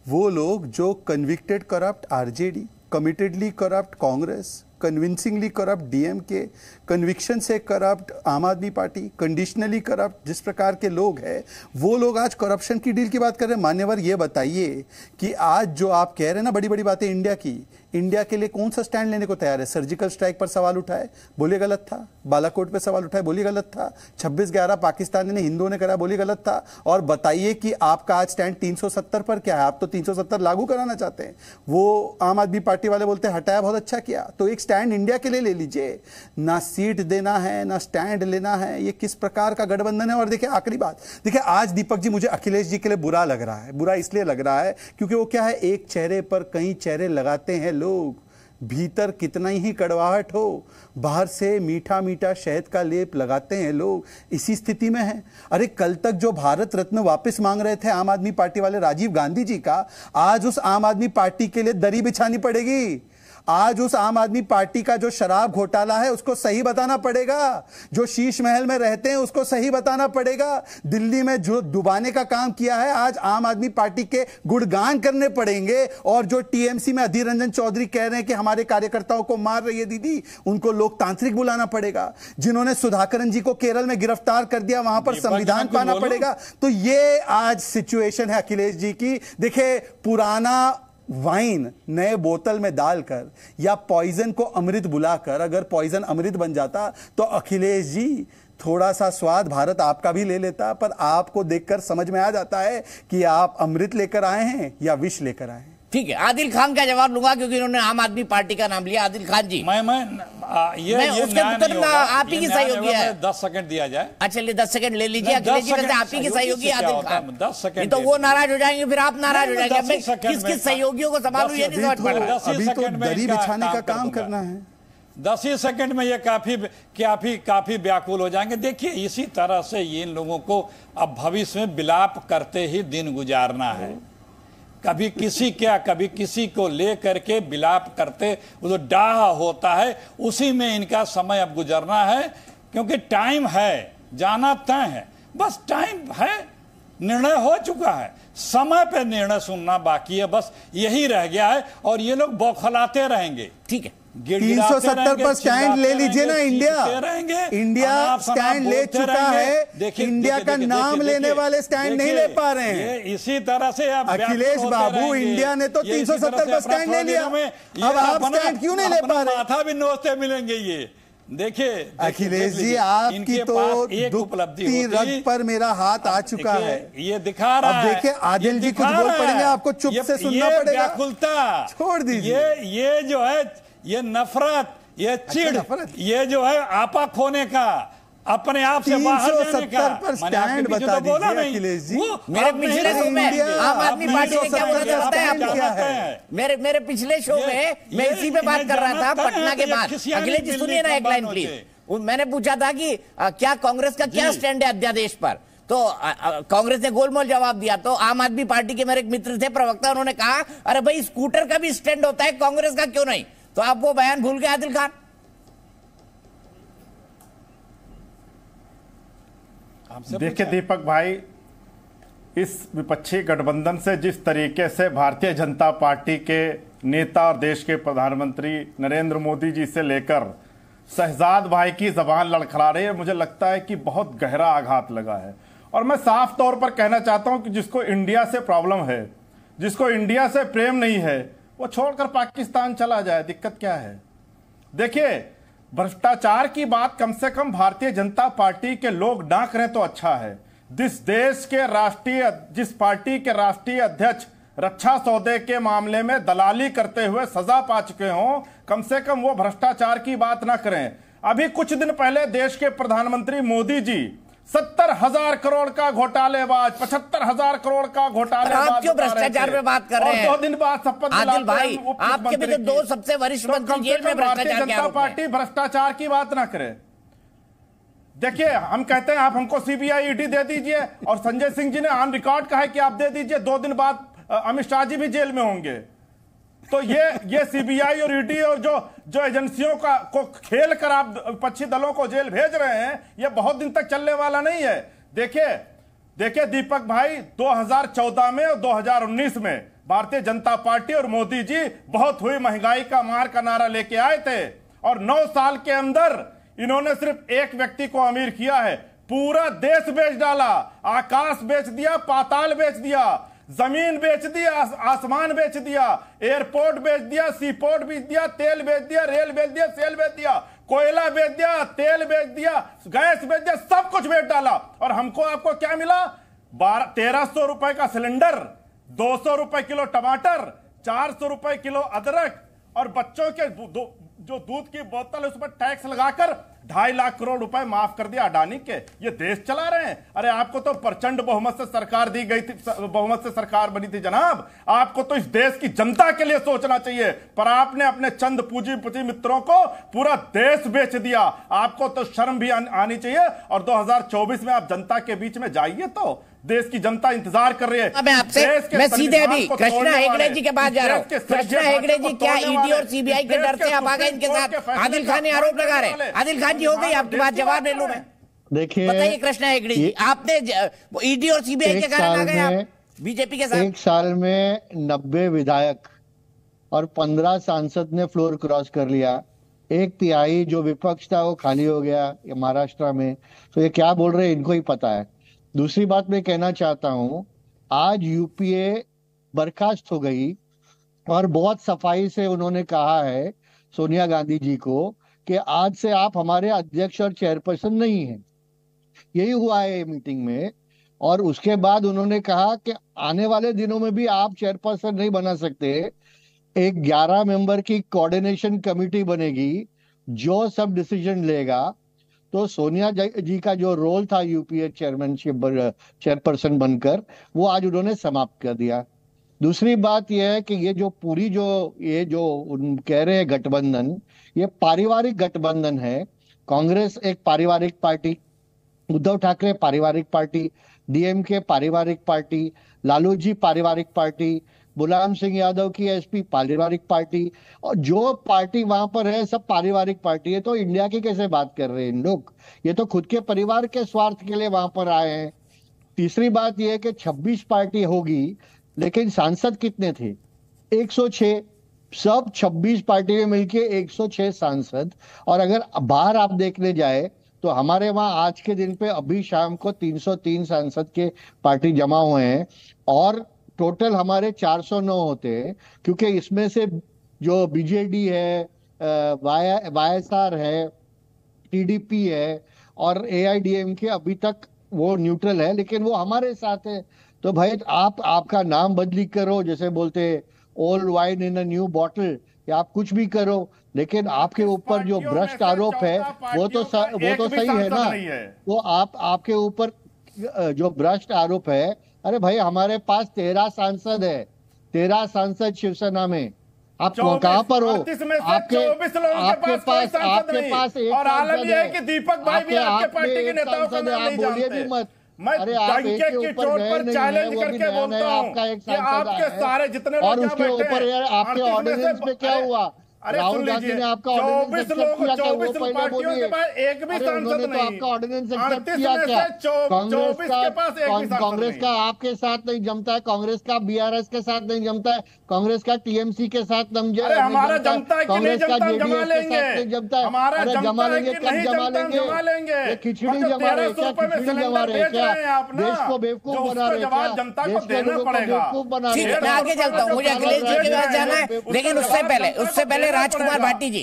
वो लोग जो convicted corrupt RJD, committedly corrupt Congress, convincingly corrupt DMK, conviction से corrupt Aam Aadmi party, conditionally corrupt जिस प्रकार के लोग हैं, वो लोग आज करप्शन की डील की बात कर रहे हैं। मान्यवर ये बताइए कि आज जो आप कह रहे हैं ना बड़ी बड़ी बातें इंडिया की, इंडिया के लिए कौन सा स्टैंड लेने को तैयार है? सर्जिकल स्ट्राइक पर सवाल उठाए, बोलिए गलत था। बालाकोट पे सवाल उठाए, बोलिए गलत था। 26/11 पाकिस्तानी ने हिंदुओं ने करा, बोलिए गलत था। और बताइए कि आपका आज स्टैंड 370 पर क्या है? आप तो 370 लागू कराना चाहते हैं। वो आम आदमी पार्टी वाले बोलते हैं हटाया, बहुत अच्छा किया। तो एक स्टैंड इंडिया के लिए ले लीजिए। ना सीट देना है ना स्टैंड लेना है, ये किस प्रकार का गठबंधन है? और देखिए आखिरी बात, देखिए आज दीपक जी मुझे अखिलेश जी के लिए बुरा लग रहा है। बुरा इसलिए लग रहा है क्योंकि वो क्या है, एक चेहरे पर कई चेहरे लगाते हैं लोग। भीतर कितना ही कड़वाहट हो, बाहर से मीठा मीठा शहद का लेप लगाते हैं लोग। इसी स्थिति में है। अरे कल तक जो भारत रत्न वापस मांग रहे थे आम आदमी पार्टी वाले राजीव गांधी जी का, आज उस आम आदमी पार्टी के लिए दरी बिछानी पड़ेगी। आज उस आम आदमी पार्टी का जो शराब घोटाला है उसको सही बताना पड़ेगा। जो शीश महल में रहते हैं उसको सही बताना पड़ेगा। दिल्ली में जो डुबाने का काम किया है, आज आम आदमी पार्टी के गुणगान करने पड़ेंगे। और जो टीएमसी में अधीर रंजन चौधरी कह रहे हैं कि हमारे कार्यकर्ताओं को मार रही है दीदी, उनको लोकतांत्रिक बुलाना पड़ेगा। जिन्होंने सुधाकरन जी को केरल में गिरफ्तार कर दिया, वहां पर संविधान पाना पड़ेगा। तो ये आज सिचुएशन है अखिलेश जी की। देखिए, पुराना वाइन नए बोतल में डालकर या पॉइजन को अमृत बुलाकर, अगर पॉइजन अमृत बन जाता तो अखिलेश जी थोड़ा सा स्वाद भारत आपका भी ले लेता। पर आपको देखकर समझ में आ जाता है कि आप अमृत लेकर आए हैं या विष लेकर आए हैं। ठीक है, आदिल खान का जवाब लूंगा क्योंकि इन्होंने आम आदमी पार्टी का नाम लिया। आदिल खान जी, ये उसके उत्तर में आप ही की सहयोगी है। 10 सेकंड दिया जाए। अच्छा, चलिए 10 सेकंड ले लीजिए। अखिलेश जी वैसे आप ही की सहयोगी आदिल खान। 10 सेकंड तो वो नाराज हो जाएंगे, फिर आप नाराज हो जाएंगे। मैं किस किस सहयोगियों को संभालूं ये नहीं समझ पा रहा। अभी तो दरी बिछाने का काम करना है। 10 ही सेकंड में ये काफी व्याकुल हो जाएंगे। देखिए, इसी तरह से इन लोगों को अब भविष्य में विलाप करते ही दिन गुजारना है। कभी किसी को ले करके विलाप करते, वो जो डाह होता है उसी में इनका समय अब गुजरना है। क्योंकि टाइम है, जाना तय है, बस टाइम है, निर्णय हो चुका है, समय पे निर्णय सुनना बाकी है, बस यही रह गया है। और ये लोग बौखलाते रहेंगे। ठीक है, 370 पर स्टैंड ले लीजिए ना। इंडिया स्टैंड ले चुका है। इंडिया का नाम लेने वाले स्टैंड नहीं ले पा रहे हैं। इसी तरह से आप अखिलेश बाबू, इंडिया ने तो 370 पर स्टैंड ले लिया, अब आप स्टैंड क्यों नहीं ले पा रहे? माथा भी नोचते मिलेंगे। ये देखिए अखिलेश जी, आपकी तो एक उपलब्धि रथ पर मेरा हाथ आ चुका है। ये दिखा रहा है। अब देखिए आदिल जी कुछ बोल पड़ेंगे, आपको चुप से सुनना पड़ेगा। व्याकुलता छोड़ दीजिए। ये जो है, ये नफरत, ये चिढ़, ये जो है आपा खोने का, अपने आप से बाहर जाने का। 370 पर स्टैंड बता दीजिए अखिलेश जी। मेरे पिछले शो में आम आदमी पार्टी ने क्या बोला था आपको? मेरे पिछले शो में मैं इसी पे बात कर रहा था, पटना के बाद। अखिलेश जी सुनिए ना एक लाइन प्लीज। मैंने पूछा था कि क्या कांग्रेस का क्या स्टैंड है अध्यादेश पर, तो कांग्रेस ने गोलमोल जवाब दिया। तो आम आदमी पार्टी के मेरे एक मित्र थे प्रवक्ता, उन्होंने कहा अरे भाई स्कूटर का भी स्टैंड होता है, कांग्रेस का क्यों नहीं? तो आप वो बयान भूल गए आदिल खान। देखिए दीपक भाई, इस विपक्षी गठबंधन से जिस तरीके से भारतीय जनता पार्टी के नेता और देश के प्रधानमंत्री नरेंद्र मोदी जी से लेकर शहजाद भाई की जबान लड़खड़ा रही है, मुझे लगता है कि बहुत गहरा आघात लगा है। और मैं साफ तौर पर कहना चाहता हूं कि जिसको इंडिया से प्रॉब्लम है, जिसको इंडिया से प्रेम नहीं है, वो छोड़कर पाकिस्तान चला जाए, दिक्कत क्या है? देखिए, भ्रष्टाचार की बात कम से कम भारतीय जनता पार्टी के लोग डांक रहे तो अच्छा है। जिस पार्टी के राष्ट्रीय अध्यक्ष रक्षा सौदे के मामले में दलाली करते हुए सजा पा चुके हों, कम से कम वो भ्रष्टाचार की बात ना करें। अभी कुछ दिन पहले देश के प्रधानमंत्री मोदी जी 70,000 करोड़ का घोटालेबाज, 75,000 करोड़ का घोटालेबाज, आप क्यों भ्रष्टाचार पे बात कर रहे हैं? 2 दिन बाद शपथ आदिल भाई, आपके भी तो 2 सबसे वरिष्ठ मंत्री जेल में भ्रष्टाचार के आरोप में। पार्टी भ्रष्टाचार की बात ना करे। देखिए, हम कहते हैं आप हमको सीबीआई ईडी दे दीजिए, और संजय सिंह जी ने ऑन रिकॉर्ड कहा है कि आप दे दीजिए, 2 दिन बाद अमित शाह जी भी जेल में होंगे। तो ये सीबीआई और ईडी और जो एजेंसियों को खेल कर आप विपक्षी दलों को जेल भेज रहे हैं, ये बहुत दिन तक चलने वाला नहीं है। देखिए दीपक भाई, 2014 में और 2019 में भारतीय जनता पार्टी और मोदी जी बहुत हुई महंगाई का मार का नारा लेके आए थे, और 9 साल के अंदर इन्होंने सिर्फ एक व्यक्ति को अमीर किया है, पूरा देश बेच डाला, आकाश बेच दिया, पाताल बेच दिया। जमीन बेच दी, आसमान बेच दिया, एयरपोर्ट बेच दिया, सी पोर्ट बेच दिया, तेल बेच दिया, रेल बेच दिया, सेल बेच दिया, कोयला बेच दिया, तेल बेच दिया, गैस बेच दिया, सब कुछ बेच डाला। और हमको आपको क्या मिला? 1300 रुपए का सिलेंडर, 200 रुपए किलो टमाटर, 400 रुपए किलो अदरक, और बच्चों के जो दूध की बोतल है उस पर टैक्स लगाकर 2.5 लाख करोड़ रुपए माफ कर दिया अडानी के। ये देश चला रहे हैं। अरे आपको तो प्रचंड बहुमत से सरकार दी गई थी, बहुमत से सरकार बनी थी जनाब। आपको तो इस देश की जनता के लिए सोचना चाहिए, पर आपने अपने चंद पूंजीपति मित्रों को पूरा देश बेच दिया। आपको तो शर्म भी आनी चाहिए। और 2024 में आप जनता के बीच में जाइए तो देश की जनता इंतजार कर रही है। मैं सीधे अभी कृष्णा हेगड़े जी के पास जा रहा हूँ। कृष्णा हेगड़े जी, क्या ईडी और सीबीआई के डर से आप आ गए इनके साथ? आदिल खान ने आरोप लगा रहे हैं। आदिल खान जी, हो गई आपकी बात, जवाब ले लूं मैं। देखिए, बताइए कृष्णा हेगड़े जी, आपने ईडी और सीबीआई के कारण आ गए आप बीजेपी के साथ। 1 साल में 90 विधायक और 15 सांसद ने फ्लोर क्रॉस कर लिया। 1/3 जो विपक्ष था वो खाली हो गया महाराष्ट्र में। तो ये क्या बोल रहे हैं इनको ही पता है। दूसरी बात मैं कहना चाहता हूं, आज यूपीए बर्खास्त हो गई और बहुत सफाई से उन्होंने कहा है सोनिया गांधी जी को कि आज से आप हमारे अध्यक्ष और चेयरपर्सन नहीं हैं। यही हुआ है मीटिंग में। और उसके बाद उन्होंने कहा कि आने वाले दिनों में भी आप चेयरपर्सन नहीं बना सकते। एक 11 मेंबर की कोऑर्डिनेशन कमेटी बनेगी जो सब डिसीजन लेगा। तो सोनिया जी का जो रोल था यूपीए चेयरपर्सन बनकर, वो आज उन्होंने समाप्त कर दिया। दूसरी बात यह है कि ये जो कह रहे हैं गठबंधन, ये पारिवारिक गठबंधन है। कांग्रेस एक पारिवारिक पार्टी, उद्धव ठाकरे पारिवारिक पार्टी, डीएमके पारिवारिक पार्टी, लालू जी पारिवारिक पार्टी, मुलायम सिंह यादव की एसपी पारिवारिक पार्टी, और जो पार्टी वहां पर है सब पारिवारिक पार्टी है। तो इंडिया की कैसे बात कर रहे हैं इन लोग? ये तो खुद के परिवार के स्वार्थ के लिए वहां पर आए हैं। तीसरी बात यह है कि 26 पार्टी होगी, लेकिन सांसद कितने थे? 106। सब 26 पार्टी में मिलके 106 सांसद। और अगर बाहर आप देखने जाए तो हमारे वहां आज के दिन पे अभी शाम को 303 सांसद के पार्टी जमा हुए हैं और टोटल हमारे 409 होते हैं। क्योंकि इसमें से जो बीजेडी है, वाईएसआर है, टीडीपी है और एआईडीएमके अभी तक वो न्यूट्रल है, लेकिन वो हमारे साथ है। तो भाई आपका नाम बदली करो, जैसे बोलते old wine in a new bottle, या आप कुछ भी करो, लेकिन आपके ऊपर जो भ्रष्ट आरोप है वो तो सही है ना। वो आपके ऊपर जो भ्रष्ट आरोप है, अरे भाई हमारे पास 13 सांसद है, 13 सांसद शिवसेना में। आप कहाँ पर हो? आपके पास एक और आलम यह है कि दीपक भाई भी आपके पार्टी के नेताओं का नाम नहीं जानते। भी मत। मैं डंके की चोट पर चैलेंज करके बोलता हूं कि आपके सारे जितने और उसके ऊपर आपके ऑर्डिनेंस में क्या हुआ? राहुल गांधी ने आपका ऑर्डिनेंस एक्सेप्ट किया क्या? वो पहले बोलिए। उन्होंने तो आपका ऑर्डिनेंस एक्सेप्ट किया क्या? कांग्रेस का आपके साथ नहीं जमता है, कांग्रेस का बीआरएस के साथ नहीं जमता है, कांग्रेस का टीएमसी के साथ नहीं जमता है, कांग्रेस का जेडीएस के साथ नहीं जमता है। अरे जमा लेंगे, कब जमा लेंगे? ये खिचड़ी जमा रहे क्या? खिचड़ी जमा रहे क्या? देश को बेवकूफ बना रहे क्या? देश के लोगों को बेवकूफ बना रहे हैं। मैं आगे चलता हूँ, मुझे अखिलेश जी के पास जाना है, लेकिन उससे पहले राजकुमार भाटी जी,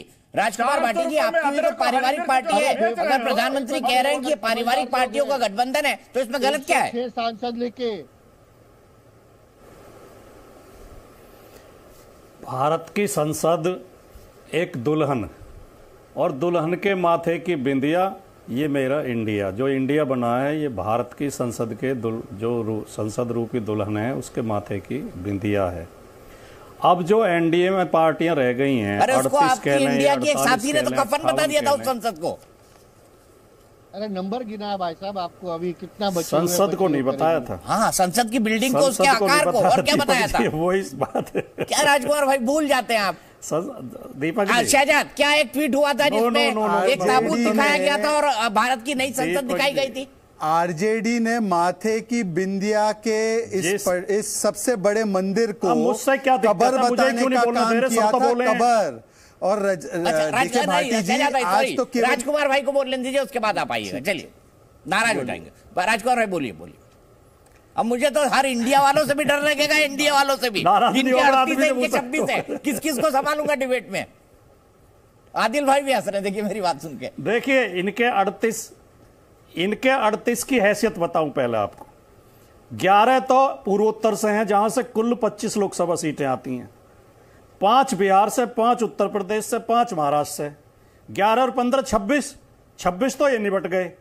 आपकी भी तो पारिवारिक पार्टी है। अगर प्रधानमंत्री कह रहे हैं कि ये पारिवारिक पार्टियों का गठबंधन है, तो इसमें गलत क्या है? 6 सांसद लेके भारत की संसद एक दुल्हन, और दुल्हन के माथे की बिंदिया, ये मेरा इंडिया, जो इंडिया बना है ये भारत की संसद के जो संसद रूपी दुल्हन है उसके माथे की बिंदिया है। अब जो एनडीए में पार्टियां रह गई हैं, 38 कह लें, इंडिया की एक साथी ने तो कफन बता दिया था उस संसद को। अरे नंबर गिना है भाई साहब, आपको अभी कितना बचा? संसद को नहीं बताया था। हाँ, संसद की बिल्डिंग को, उसके आकार को, और क्या बताया था? वो इस बात है। क्या राजकुमार भाई भूल जाते हैं आप? दीपक शहजाद, क्या एक ट्वीट हुआ था जिसमें एक ताबूत दिखाया गया था और भारत की नई संसद दिखाई गई थी? आरजेडी ने माथे की बिंदिया के इस सबसे बड़े मंदिर को मुझसे क्या कबर बताने का काम किया था। कबर और आज तो राजकुमार भाई को बोलने दीजिए, उसके बाद आप आइएगा। चलिए, नाराज हो जाएंगे। राजकुमार भाई बोलिए। अब मुझे तो हर इंडिया वालों से भी डर लगेगा, इंडिया वालों से भी। इनके 38 है, इनके 26 है, किस किस को संभालूंगा डिबेट में? आदिल भाई भी हंस रहे, देखिए मेरी बात सुन के। देखिए इनके 38 की हैसियत बताऊं पहले आपको। 11 तो पूर्वोत्तर से हैं, जहां से कुल 25 लोकसभा सीटें आती हैं। 5 बिहार से, 5 उत्तर प्रदेश से, 5 महाराष्ट्र से। 11 और 15 26 तो ये निपट गए।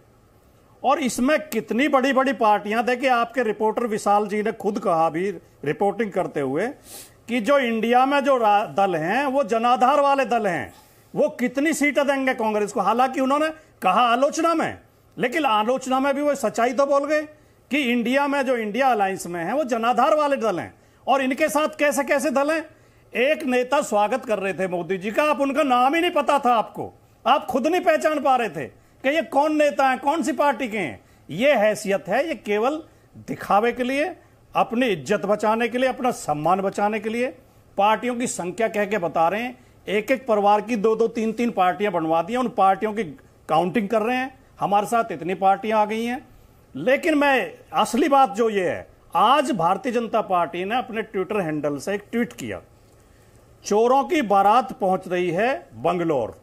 और इसमें कितनी बड़ी बड़ी पार्टियां, देखिए आपके रिपोर्टर विशाल जी ने खुद कहा भी रिपोर्टिंग करते हुए कि जो इंडिया में जो दल हैं वो जनाधार वाले दल हैं, वो कितनी सीटें देंगे कांग्रेस को। हालांकि उन्होंने कहा आलोचना में, लेकिन आलोचना में भी वो सच्चाई तो बोल गए कि इंडिया में जो इंडिया अलायंस में है वो जनाधार वाले दल हैं। और इनके साथ कैसे कैसे दल हैं। एक नेता स्वागत कर रहे थे मोदी जी का, आप उनका नाम ही नहीं पता था आपको, आप खुद नहीं पहचान पा रहे थे कि ये कौन नेता है, कौन सी पार्टी के हैं। ये हैसियत है, ये केवल दिखावे के लिए, अपनी इज्जत बचाने के लिए, अपना सम्मान बचाने के लिए पार्टियों की संख्या कह के बता रहे हैं। एक एक परिवार की 2-2, 3-3 पार्टियां बनवा दी हैं, उन पार्टियों की काउंटिंग कर रहे हैं। हमारे साथ इतनी पार्टियां आ गई हैं। लेकिन मैं असली बात जो ये है, आज भारतीय जनता पार्टी ने अपने ट्विटर हैंडल से एक ट्वीट किया, चोरों की बारात पहुंच रही है बंगलोर।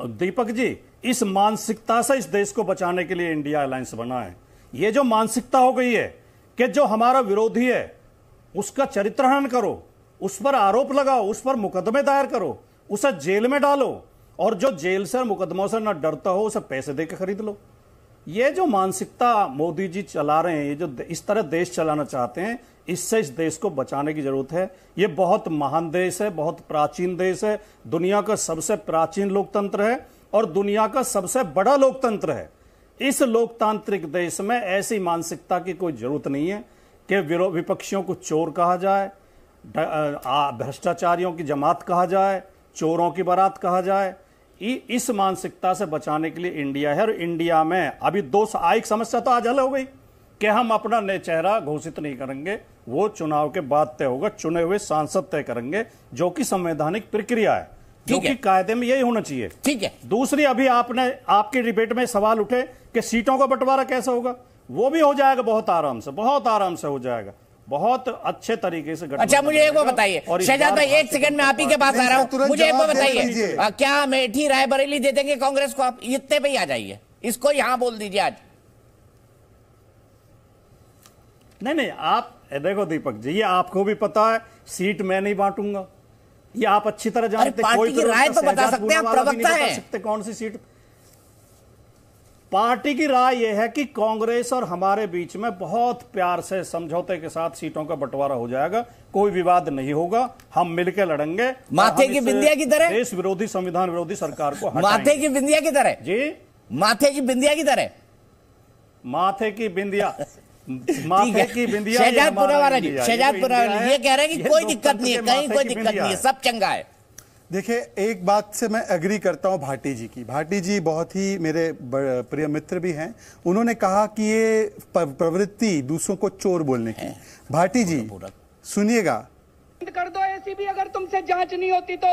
दीपक जी, इस मानसिकता से इस देश को बचाने के लिए इंडिया अलायंस बना है। ये जो मानसिकता हो गई है कि जो हमारा विरोधी है उसका चरित्रहनन करो, उस पर आरोप लगाओ, उस पर मुकदमे दायर करो, उसे जेल में डालो, और जो जेल से मुकदमों से न डरता हो उसे पैसे देकर खरीद लो। ये जो मानसिकता मोदी जी चला रहे हैं, ये जो इस तरह देश चलाना चाहते हैं, इससे इस देश को बचाने की जरूरत है। ये बहुत महान देश है, बहुत प्राचीन देश है, दुनिया का सबसे प्राचीन लोकतंत्र है और दुनिया का सबसे बड़ा लोकतंत्र है। इस लोकतांत्रिक देश में ऐसी मानसिकता की कोई जरूरत नहीं है कि विपक्षियों को चोर कहा जाए, भ्रष्टाचारियों की जमात कहा जाए, चोरों की बारात कहा जाए। इस मानसिकता से बचाने के लिए इंडिया है। और इंडिया में अभी एक समस्या तो आज हल हो गई कि हम अपना नया चेहरा घोषित नहीं करेंगे, वो चुनाव के बाद तय होगा, चुने हुए सांसद तय करेंगे, जो कि संवैधानिक प्रक्रिया है, जो कि कायदे में यही होना चाहिए। ठीक है। दूसरी, अभी आपके डिबेट में सवाल उठे कि सीटों का बंटवारा कैसे होगा, वो भी हो जाएगा बहुत आराम से हो जाएगा, बहुत अच्छे तरीके से। अच्छा, मुझे एक वो बताइए शहजाद भाई, 1 सेकंड में आप ही के पास आ रहा हूं, मुझे एक वो बताइए, क्या अमेठी रायबरेली दे देंगे कांग्रेस को? आप इतने पे ही आ जाइए, इसको यहां बोल दीजिए आज। नहीं, आप देखो दीपक जी, ये आपको भी पता है, सीट मैं नहीं बांटूंगा, ये आप अच्छी तरह जानते हैं। पार्टी की राय तो बता सकते हैं, आप प्रवक्ता हैं। कौन सी सीट? पार्टी की राय यह है कि कांग्रेस और हमारे बीच में बहुत प्यार से समझौते के साथ सीटों का बंटवारा हो जाएगा, कोई विवाद नहीं होगा, हम मिलकर लड़ेंगे। माथे की बिंदिया की तरह, देश विरोधी, संविधान विरोधी सरकार को माथे की बिंदिया की तरह जी, माथे की बिंदिया की तरह, माथे की बिंदिया शहजाद पुरावाला जी, ये कह रहे हैं कि कोई दिक्कत नहीं है, कहीं कोई दिक्कत नहीं है, सब चंगा है। देखिए, एक बात से मैं एग्री करता हूं भाटी जी की। भाटी जी बहुत ही मेरे प्रिय मित्र भी हैं। उन्होंने कहा कि ये प्रवृत्ति दूसरों को चोर बोलने की। भाटी जी सुनिएगा, कर दो एसीबी, अगर तुमसे जांच नहीं होती तो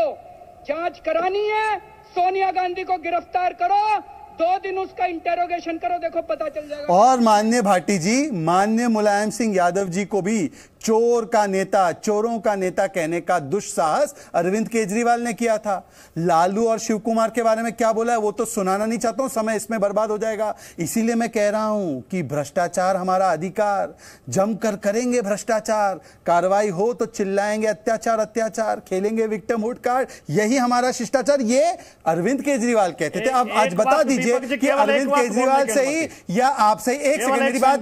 जांच करानी है, सोनिया गांधी को गिरफ्तार करो, 2 दिन उसका इंटेरोगेशन करो, देखो पता चल जाएगा। और माननीय भाटी जी, माननीय मुलायम सिंह यादव जी को भी चोर का नेता, चोरों का नेता कहने का दुस्साहस अरविंद केजरीवाल ने किया था। लालू और शिव कुमार के बारे में क्या बोला है वो तो सुनाना नहीं चाहता हूं, समय इसमें बर्बाद हो जाएगा। इसीलिए मैं कह रहा हूं कि भ्रष्टाचार हमारा अधिकार, जमकर करेंगे भ्रष्टाचार, कार्रवाई हो तो चिल्लाएंगे अत्याचार अत्याचार, खेलेंगे विक्टिमहुड कार्ड, यही हमारा शिष्टाचार। ये अरविंद केजरीवाल कहते थे। अब आज बता दीजिए कि अरविंद केजरीवाल से ही या आप से? एक सेकंड, मेरी बात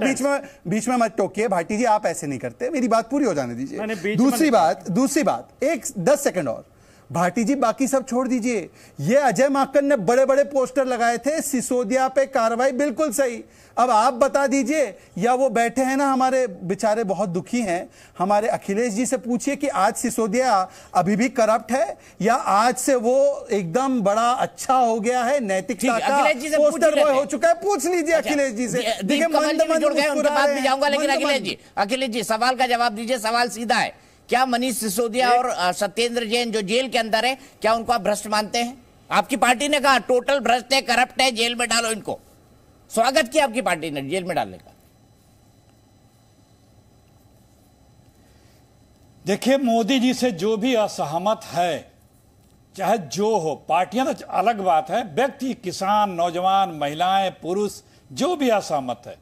बीच में मत टोकिए भाटी जी, आप ऐसे नहीं करते, मेरी बात पूरी हो जाने दीजिए। दूसरी बात, 10 सेकंड और। भाटी जी बाकी सब छोड़ दीजिए, ये अजय माकन ने बड़े बड़े पोस्टर लगाए थे सिसोदिया पे कार्रवाई, बिल्कुल सही। अब आप बता दीजिए, या वो बैठे हैं ना हमारे बेचारे बहुत दुखी हैं, हमारे अखिलेश जी से पूछिए कि आज सिसोदिया अभी भी करप्ट है या आज से वो एकदम बड़ा अच्छा हो गया है, नैतिकता का पोस्टर बॉय हो चुका है? पूछ लीजिए अखिलेश जी से। देखिए, उनके पास भी जाऊंगा, लेकिन अखिलेश जी सवाल का जवाब दीजिए। सवाल सीधा है, क्या मनीष सिसोदिया और सत्येंद्र जैन जो जेल के अंदर है, क्या उनको आप भ्रष्ट मानते हैं? आपकी पार्टी ने कहा टोटल भ्रष्ट है, करप्ट है, जेल में डालो इनको। स्वागत किया आपकी पार्टी ने जेल में डालने का। देखिए, मोदी जी से जो भी असहमत है, चाहे जो हो, पार्टियां तो अलग बात है, व्यक्ति, किसान, नौजवान, महिलाएं, पुरुष, जो भी असहमत है,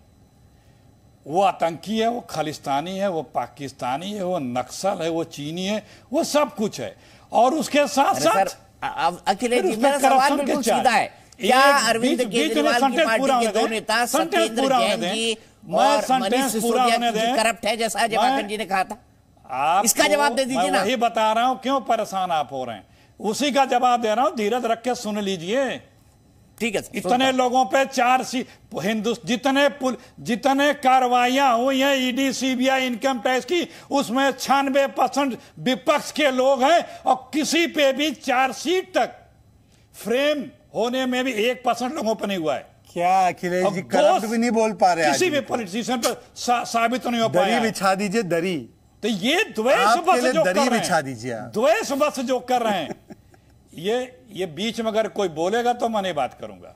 वो आतंकी है, वो खालिस्तानी है, वो पाकिस्तानी है, वो नक्सल है, वो चीनी है, वो सब कुछ है। और उसके साथ साथ अखिलेश जी, मेरा सवाल बिल्कुल सीधा है, क्या अरविंद केजरीवाल की पार्टी के दो नेता सत्येंद्र जैन जी और मनीष सिसोदिया जी करप्ट है, जैसा अजय माकन जी ने कहा था? इसका जवाब दे दीजिए ना। वही बता रहा हूं, क्यों परेशान आप हो रहे हैं, उसी का जवाब दे रहा हूं, धीरज रख के सुन लीजिए। ठीक है। इतने लोगों पे जितने कार्रवाइयां हुई हैं ईडी, सीबीआई, इनकम टैक्स की, उसमें 96% विपक्ष के लोग हैं, और किसी पे भी चार्जशीट तक फ्रेम होने में भी 1% लोगों पर नहीं हुआ है। क्या अखिलेश जी करप्ट भी नहीं बोल पा रहे? किसी भी पॉलिटिशियन पर साबित तो नहीं हो पाया। दरी बिछा दीजिए, दरी। तो ये द्वेष बस जो कर रहे बिछा दीजिए, द्वेष बस जो कर रहे हैं, ये बीच में अगर कोई बोलेगा तो मैं नहीं बात करूंगा,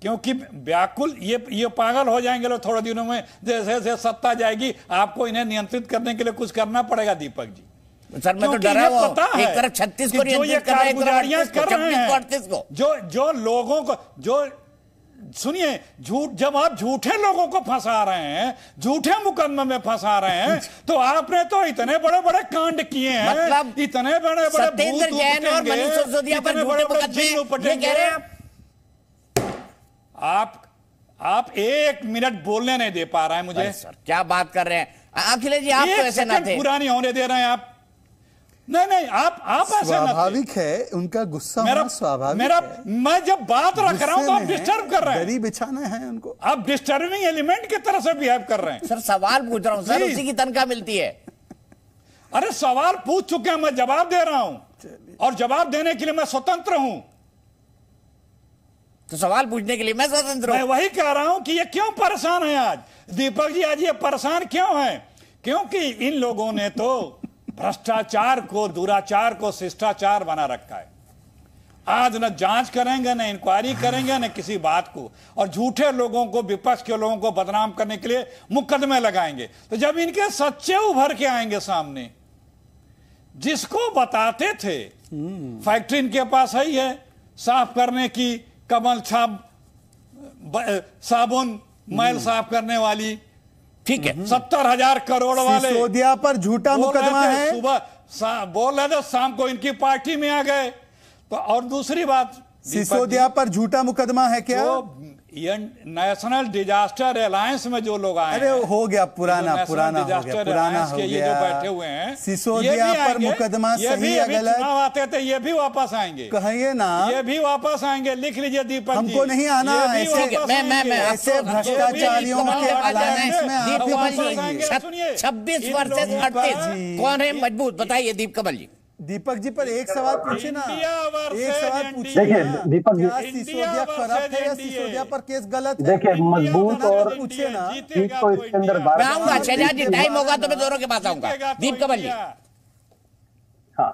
क्योंकि व्याकुल ये पागल हो जाएंगे लोग थोड़े दिनों में, जैसे जैसे सत्ता जाएगी आपको इन्हें नियंत्रित करने के लिए कुछ करना पड़ेगा। दीपक जी, सर मैं तो डरा हूं, एक तरफ 36 को नियंत्रित कर रहे हैं, कारगुजारियां कर रहे हैं, 38 को जो लोगों को, जो सुनिए, जब आप झूठे लोगों को फंसा रहे हैं, झूठे मुकदमे में फंसा रहे हैं, तो आपने तो इतने बड़े बड़े कांड किए हैं, मतलब इतने बड़े बड़े सत्येंद्र जैन और मनीष सिसोदिया पर झूठे मुकदमे कह रहे हैं आप 1 मिनट बोलने नहीं दे पा रहे हैं मुझे। सर क्या बात कर रहे हैं अखिलेश जी, आप तो ऐसे ना थे। पूरा नहीं होने दे रहे हैं आप। नहीं, आप ऐसे स्वाभाविक है, उनका गुस्सा होना स्वाभाविक है। मैं जब बात रख रहा हूं तो आप डिस्टर्ब कर रहे हैं, दरी बिछाना है उनको, आप डिस्टर्बिंग एलिमेंट की तरह से बिहेव कर रहे हैं। सर सवाल पूछ रहा हूं सर, उसी की तनख्वाह मिलती है। अरे सवाल पूछ चुके हैं, मैं जवाब दे रहा हूं, और जवाब देने के लिए मैं स्वतंत्र हूं। तो सवाल पूछने के लिए मैं स्वतंत्र हूं। मैं वही कह रहा हूं कि ये क्यों परेशान है आज दीपक जी, आज ये परेशान क्यों है? क्योंकि इन लोगों ने तो भ्रष्टाचार को, दुराचार को शिष्टाचार बना रखा है। आज न जांच करेंगे, न इंक्वायरी करेंगे, न किसी बात को, और झूठे लोगों को, विपक्ष के लोगों को बदनाम करने के लिए मुकदमे लगाएंगे। तो जब इनके सच्चे उभर के आएंगे सामने, जिसको बताते थे फैक्ट्री इनके पास ही है साफ करने की, कमल छाप साबुन मैल साफ करने वाली, ठीक है, 70,000 करोड़ वाले सिसोदिया पर झूठा मुकदमा है। सुबह बोल रहे थे, शाम को इनकी पार्टी में आ गए। तो और दूसरी बात, सिसोदिया पर झूठा मुकदमा है क्या? ये नेशनल डिजास्टर अलायंस में जो लोग आए, अरे हो गया, पुराना हो गया, जो बैठे हुए हैं, सिसोदिया पर मुकदमा सही है गलत? चुनाव आते थे, ये भी वापस आएंगे, कहिए ना, ये भी वापस आएंगे, लिख लीजिए दीपक जी, हमको नहीं आना ऐसे भ्रष्टाचारियों के अलायंस में। 26 वर्सेस 38 कौन है मजबूत, बताइए दीप कमल जी। दीपक जी पर एक सवाल पूछे ना, एक सवाल पूछिए। देखिए दीपक जी, सिसोदिया करप्ट है या सिसोदिया पर केस गलत है? देखिए मजबूत और पूछिए ना, ठीक तो इसके अंदर मैं आऊंगा शहजाद जी, टाइम होगा तो मैं दोनों के पास आऊंगा। दीप कमल जी। हाँ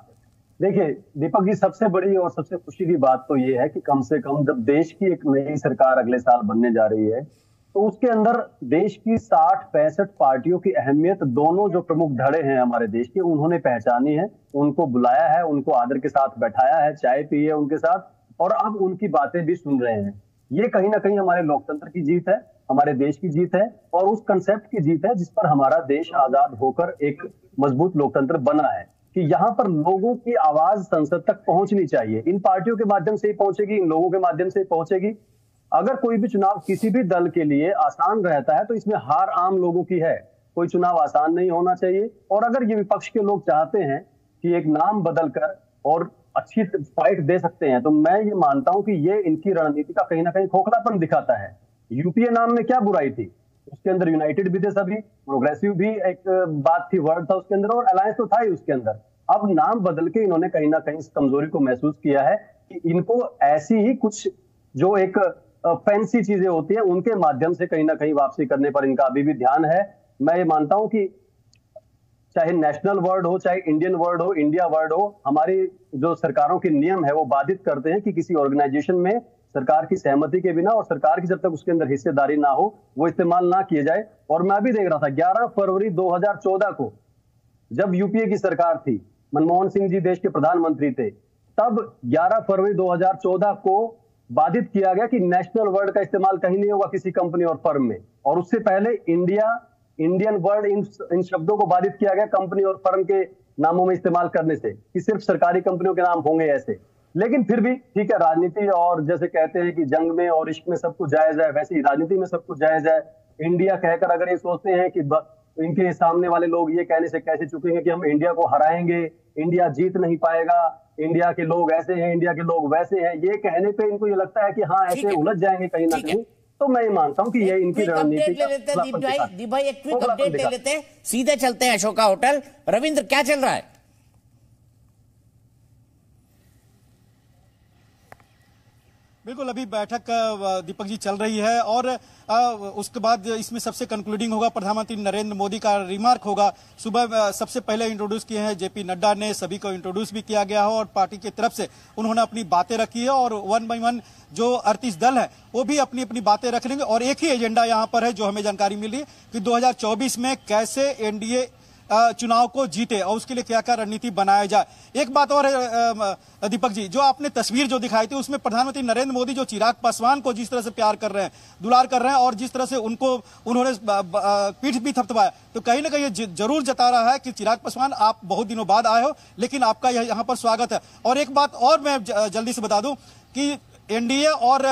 देखिए दीपक जी, सबसे बड़ी और सबसे खुशी की बात तो ये है कि कम से कम जब देश की एक नई सरकार अगले साल बनने जा रही है, तो उसके अंदर देश की 60-65 पार्टियों की अहमियत, दोनों जो प्रमुख धड़े हैं हमारे देश के, उन्होंने पहचानी है, उनको बुलाया है, उनको आदर के साथ बैठाया है, चाय पी है उनके साथ, और अब उनकी बातें भी सुन रहे हैं। ये कहीं ना कहीं हमारे लोकतंत्र की जीत है, हमारे देश की जीत है, और उस कंसेप्ट की जीत है जिस पर हमारा देश आजाद होकर एक मजबूत लोकतंत्र बना है, कि यहाँ पर लोगों की आवाज संसद तक पहुंचनी चाहिए। इन पार्टियों के माध्यम से ही पहुंचेगी, इन लोगों के माध्यम से ही पहुंचेगी। अगर कोई भी चुनाव किसी भी दल के लिए आसान रहता है तो इसमें हार आम लोगों की है, कोई चुनाव आसान नहीं होना चाहिए। और अगर ये विपक्ष के लोग चाहते हैं कि एक नाम बदलकर और अच्छी फाइट दे सकते हैं, तो मैं ये मानता हूं कि ये इनकी रणनीति का कहीं ना कहीं खोखलापन दिखाता है। यूपीए नाम में क्या बुराई थी, उसके अंदर यूनाइटेड भी थे सभी, प्रोग्रेसिव भी एक बात थी, वर्ड था उसके अंदर, और अलायंस तो था ही उसके अंदर। अब नाम बदल के इन्होंने कहीं ना कहीं इस कमजोरी को महसूस किया है कि इनको ऐसी ही कुछ जो एक फैंसी चीजें होती हैं उनके माध्यम से कहीं ना कहीं वापसी करने पर इनका अभी भी ध्यान है। मैं ये मानता हूं कि चाहे नेशनल वर्ड हो, चाहे इंडियन वर्ड हो, इंडिया वर्ड हो, हमारी जो सरकारों के नियम है वो बाधित करते हैं कि किसी ऑर्गेनाइजेशन में सरकार की सहमति के बिना और सरकार की जब तक उसके अंदर हिस्सेदारी ना हो वो इस्तेमाल ना किए जाए। और मैं भी देख रहा था 11 फरवरी 2014 को जब यूपीए की सरकार थी, मनमोहन सिंह जी देश के प्रधानमंत्री थे, तब 11 फरवरी 2014 को बाधित किया गया कि नेशनल वर्ड का इस्तेमाल कहीं नहीं होगा किसी कंपनी और फर्म में। और उससे पहले इंडियन वर्ड इन शब्दों को बाधित किया गया कंपनी और फर्म के नामों में इस्तेमाल करने से, कि सिर्फ सरकारी कंपनियों के नाम होंगे ऐसे। लेकिन फिर भी ठीक है, राजनीति, और जैसे कहते हैं कि जंग में और इश्क में सब कुछ जायज है, वैसे ही राजनीति में सब कुछ जायज है। इंडिया कहकर अगर ये सोचते हैं कि इनके सामने वाले लोग ये कहने से कैसे चुकेंगे कि हम इंडिया को हराएंगे, इंडिया जीत नहीं पाएगा, इंडिया के लोग ऐसे हैं, इंडिया के लोग वैसे हैं, ये कहने पे इनको ये लगता है कि हाँ ऐसे उलझ जाएंगे कहीं ना कहीं। तो मैं ये मानता हूँ कि ये इनकी रणनीति का दीप भाई एक क्विक अपडेट ले लेते हैं, सीधे चलते हैं अशोका होटल। रविंद्र, क्या चल रहा है? बिल्कुल, अभी बैठक दीपक जी चल रही है और उसके बाद इसमें सबसे कंक्लूडिंग होगा, प्रधानमंत्री नरेंद्र मोदी का रिमार्क होगा। सुबह सबसे पहले इंट्रोड्यूस किए हैं जेपी नड्डा ने, सभी को इंट्रोड्यूस भी किया गया हो और पार्टी की तरफ से उन्होंने अपनी बातें रखी है और 1 बाय 1 जो 38 दल है वो भी अपनी अपनी बातें रख लेंगे। और एक ही एजेंडा यहां पर है जो हमें जानकारी मिली है कि 2024 में कैसे एनडीए चुनाव को जीते और उसके लिए क्या क्या रणनीति बनाया जाए। एक बात और है दीपक जी, जो आपने तस्वीर जो दिखाई थी उसमें प्रधानमंत्री नरेंद्र मोदी जो चिराग पासवान को जिस तरह से प्यार कर रहे हैं, दुलार कर रहे हैं और जिस तरह से उन्होंने पीठ भी थपथपाया, तो कहीं ना कहीं ये जरूर जता रहा है कि चिराग पासवान आप बहुत दिनों बाद आए हो, लेकिन आपका यहाँ पर स्वागत है। और एक बात और मैं जल्दी से बता दूं कि एनडीए और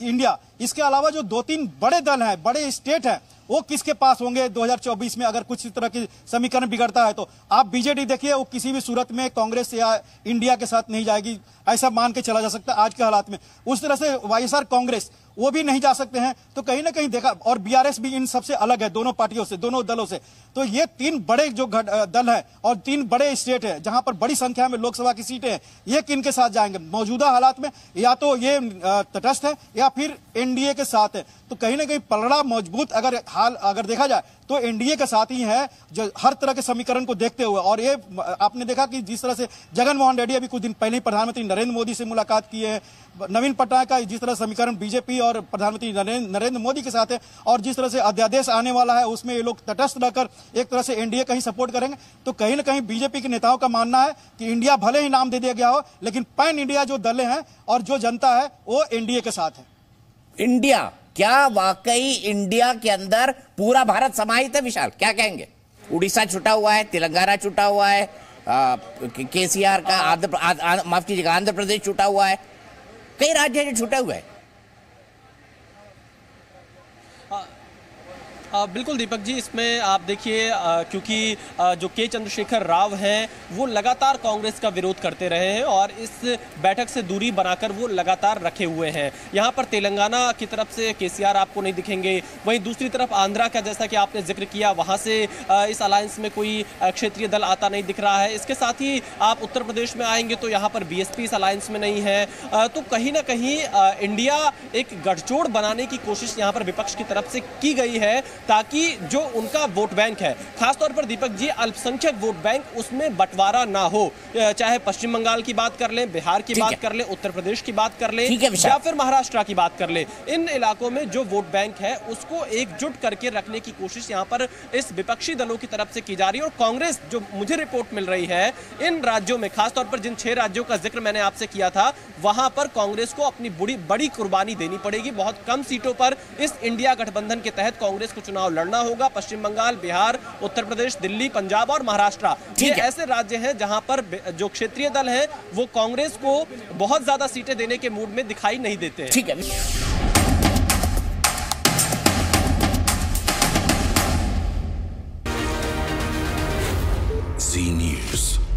इंडिया, इसके अलावा जो 2-3 बड़े दल हैं, बड़े स्टेट हैं, वो किसके पास होंगे 2024 में अगर कुछ इस तरह की समीकरण बिगड़ता है तो? आप बीजेडी देखिए, वो किसी भी सूरत में कांग्रेस या इंडिया के साथ नहीं जाएगी, ऐसा मान के चला जा सकता है आज के हालात में। उस तरह से वाईएसआर कांग्रेस वो भी नहीं जा सकते हैं, तो कहीं ना कहीं देखा, और बीआरएस भी इन सबसे अलग है, दोनों पार्टियों से, दोनों दलों से। तो ये 3 बड़े जो दल है और 3 बड़े स्टेट है जहां पर बड़ी संख्या में लोकसभा की सीटें हैं, ये किन के साथ जाएंगे मौजूदा हालात में? या तो ये तटस्थ है या फिर एनडीए के साथ है। तो कहीं ना कहीं पलड़ा मजबूत अगर देखा जाए तो एनडीए के साथ ही है, जो हर तरह के समीकरण को देखते हुए। और ये आपने देखा कि जिस तरह से जगन मोहन रेड्डी अभी कुछ दिन पहले ही प्रधानमंत्री नरेंद्र मोदी से मुलाकात की है, नवीन पटनायक का जिस तरह समीकरण बीजेपी और प्रधानमंत्री नरेंद्र मोदी के साथ है, और जिस तरह से अध्यादेश आने वाला है उसमें ये लोग तटस्थ रहकर एक तरह से एनडीए का ही सपोर्ट करेंगे। तो कहीं ना कहीं बीजेपी के नेताओं का मानना है कि इंडिया भले ही नाम दे दिया गया हो, लेकिन पैन इंडिया जो दलें हैं और जो जनता है वो एनडीए के साथ है। इंडिया, क्या वाकई इंडिया के अंदर पूरा भारत समाहित है? विशाल, क्या कहेंगे? उड़ीसा छुटा हुआ है, तेलंगाना छुटा हुआ है, केसीआर का माफ कीजिएगा आंध्र प्रदेश छुटा हुआ है, कई राज्य जो छुटे हुए हैं। बिल्कुल दीपक जी, इसमें आप देखिए क्योंकि जो के चंद्रशेखर राव हैं वो लगातार कांग्रेस का विरोध करते रहे हैं और इस बैठक से दूरी बनाकर वो लगातार रखे हुए हैं। यहाँ पर तेलंगाना की तरफ से केसीआर आपको नहीं दिखेंगे, वहीं दूसरी तरफ आंध्रा का जैसा कि आपने जिक्र किया वहाँ से इस अलायंस में कोई क्षेत्रीय दल आता नहीं दिख रहा है। इसके साथ ही आप उत्तर प्रदेश में आएंगे तो यहाँ पर बीएसपी इस अलायंस में नहीं है। तो कहीं ना कहीं इंडिया एक गठजोड़ बनाने की कोशिश यहाँ पर विपक्ष की तरफ से की गई है ताकि जो उनका वोट बैंक है, खासतौर पर दीपक जी अल्पसंख्यक वोट बैंक, उसमें बंटवारा ना हो। चाहे पश्चिम बंगाल की बात कर लें, बिहार की बात कर लें, उत्तर प्रदेश की बात कर लें या फिर महाराष्ट्र की बात कर लें, इन इलाकों में जो वोट बैंक है उसको एकजुट करके रखने की कोशिश यहाँ पर इस विपक्षी दलों की तरफ से की जा रही है। और कांग्रेस, जो मुझे रिपोर्ट मिल रही है, इन राज्यों में खासतौर पर जिन 6 राज्यों का जिक्र मैंने आपसे किया था, वहां पर कांग्रेस को अपनी बड़ी कुर्बानी देनी पड़ेगी। बहुत कम सीटों पर इस इंडिया गठबंधन के तहत कांग्रेस को चुनाव लड़ना होगा। पश्चिम बंगाल, बिहार, उत्तर प्रदेश, दिल्ली, पंजाब और महाराष्ट्र, ये ऐसे राज्य हैं जहां पर जो क्षेत्रीय दल हैं वो कांग्रेस को बहुत ज्यादा सीटें देने के मूड में दिखाई नहीं देते हैं। ठीक है। Zee News.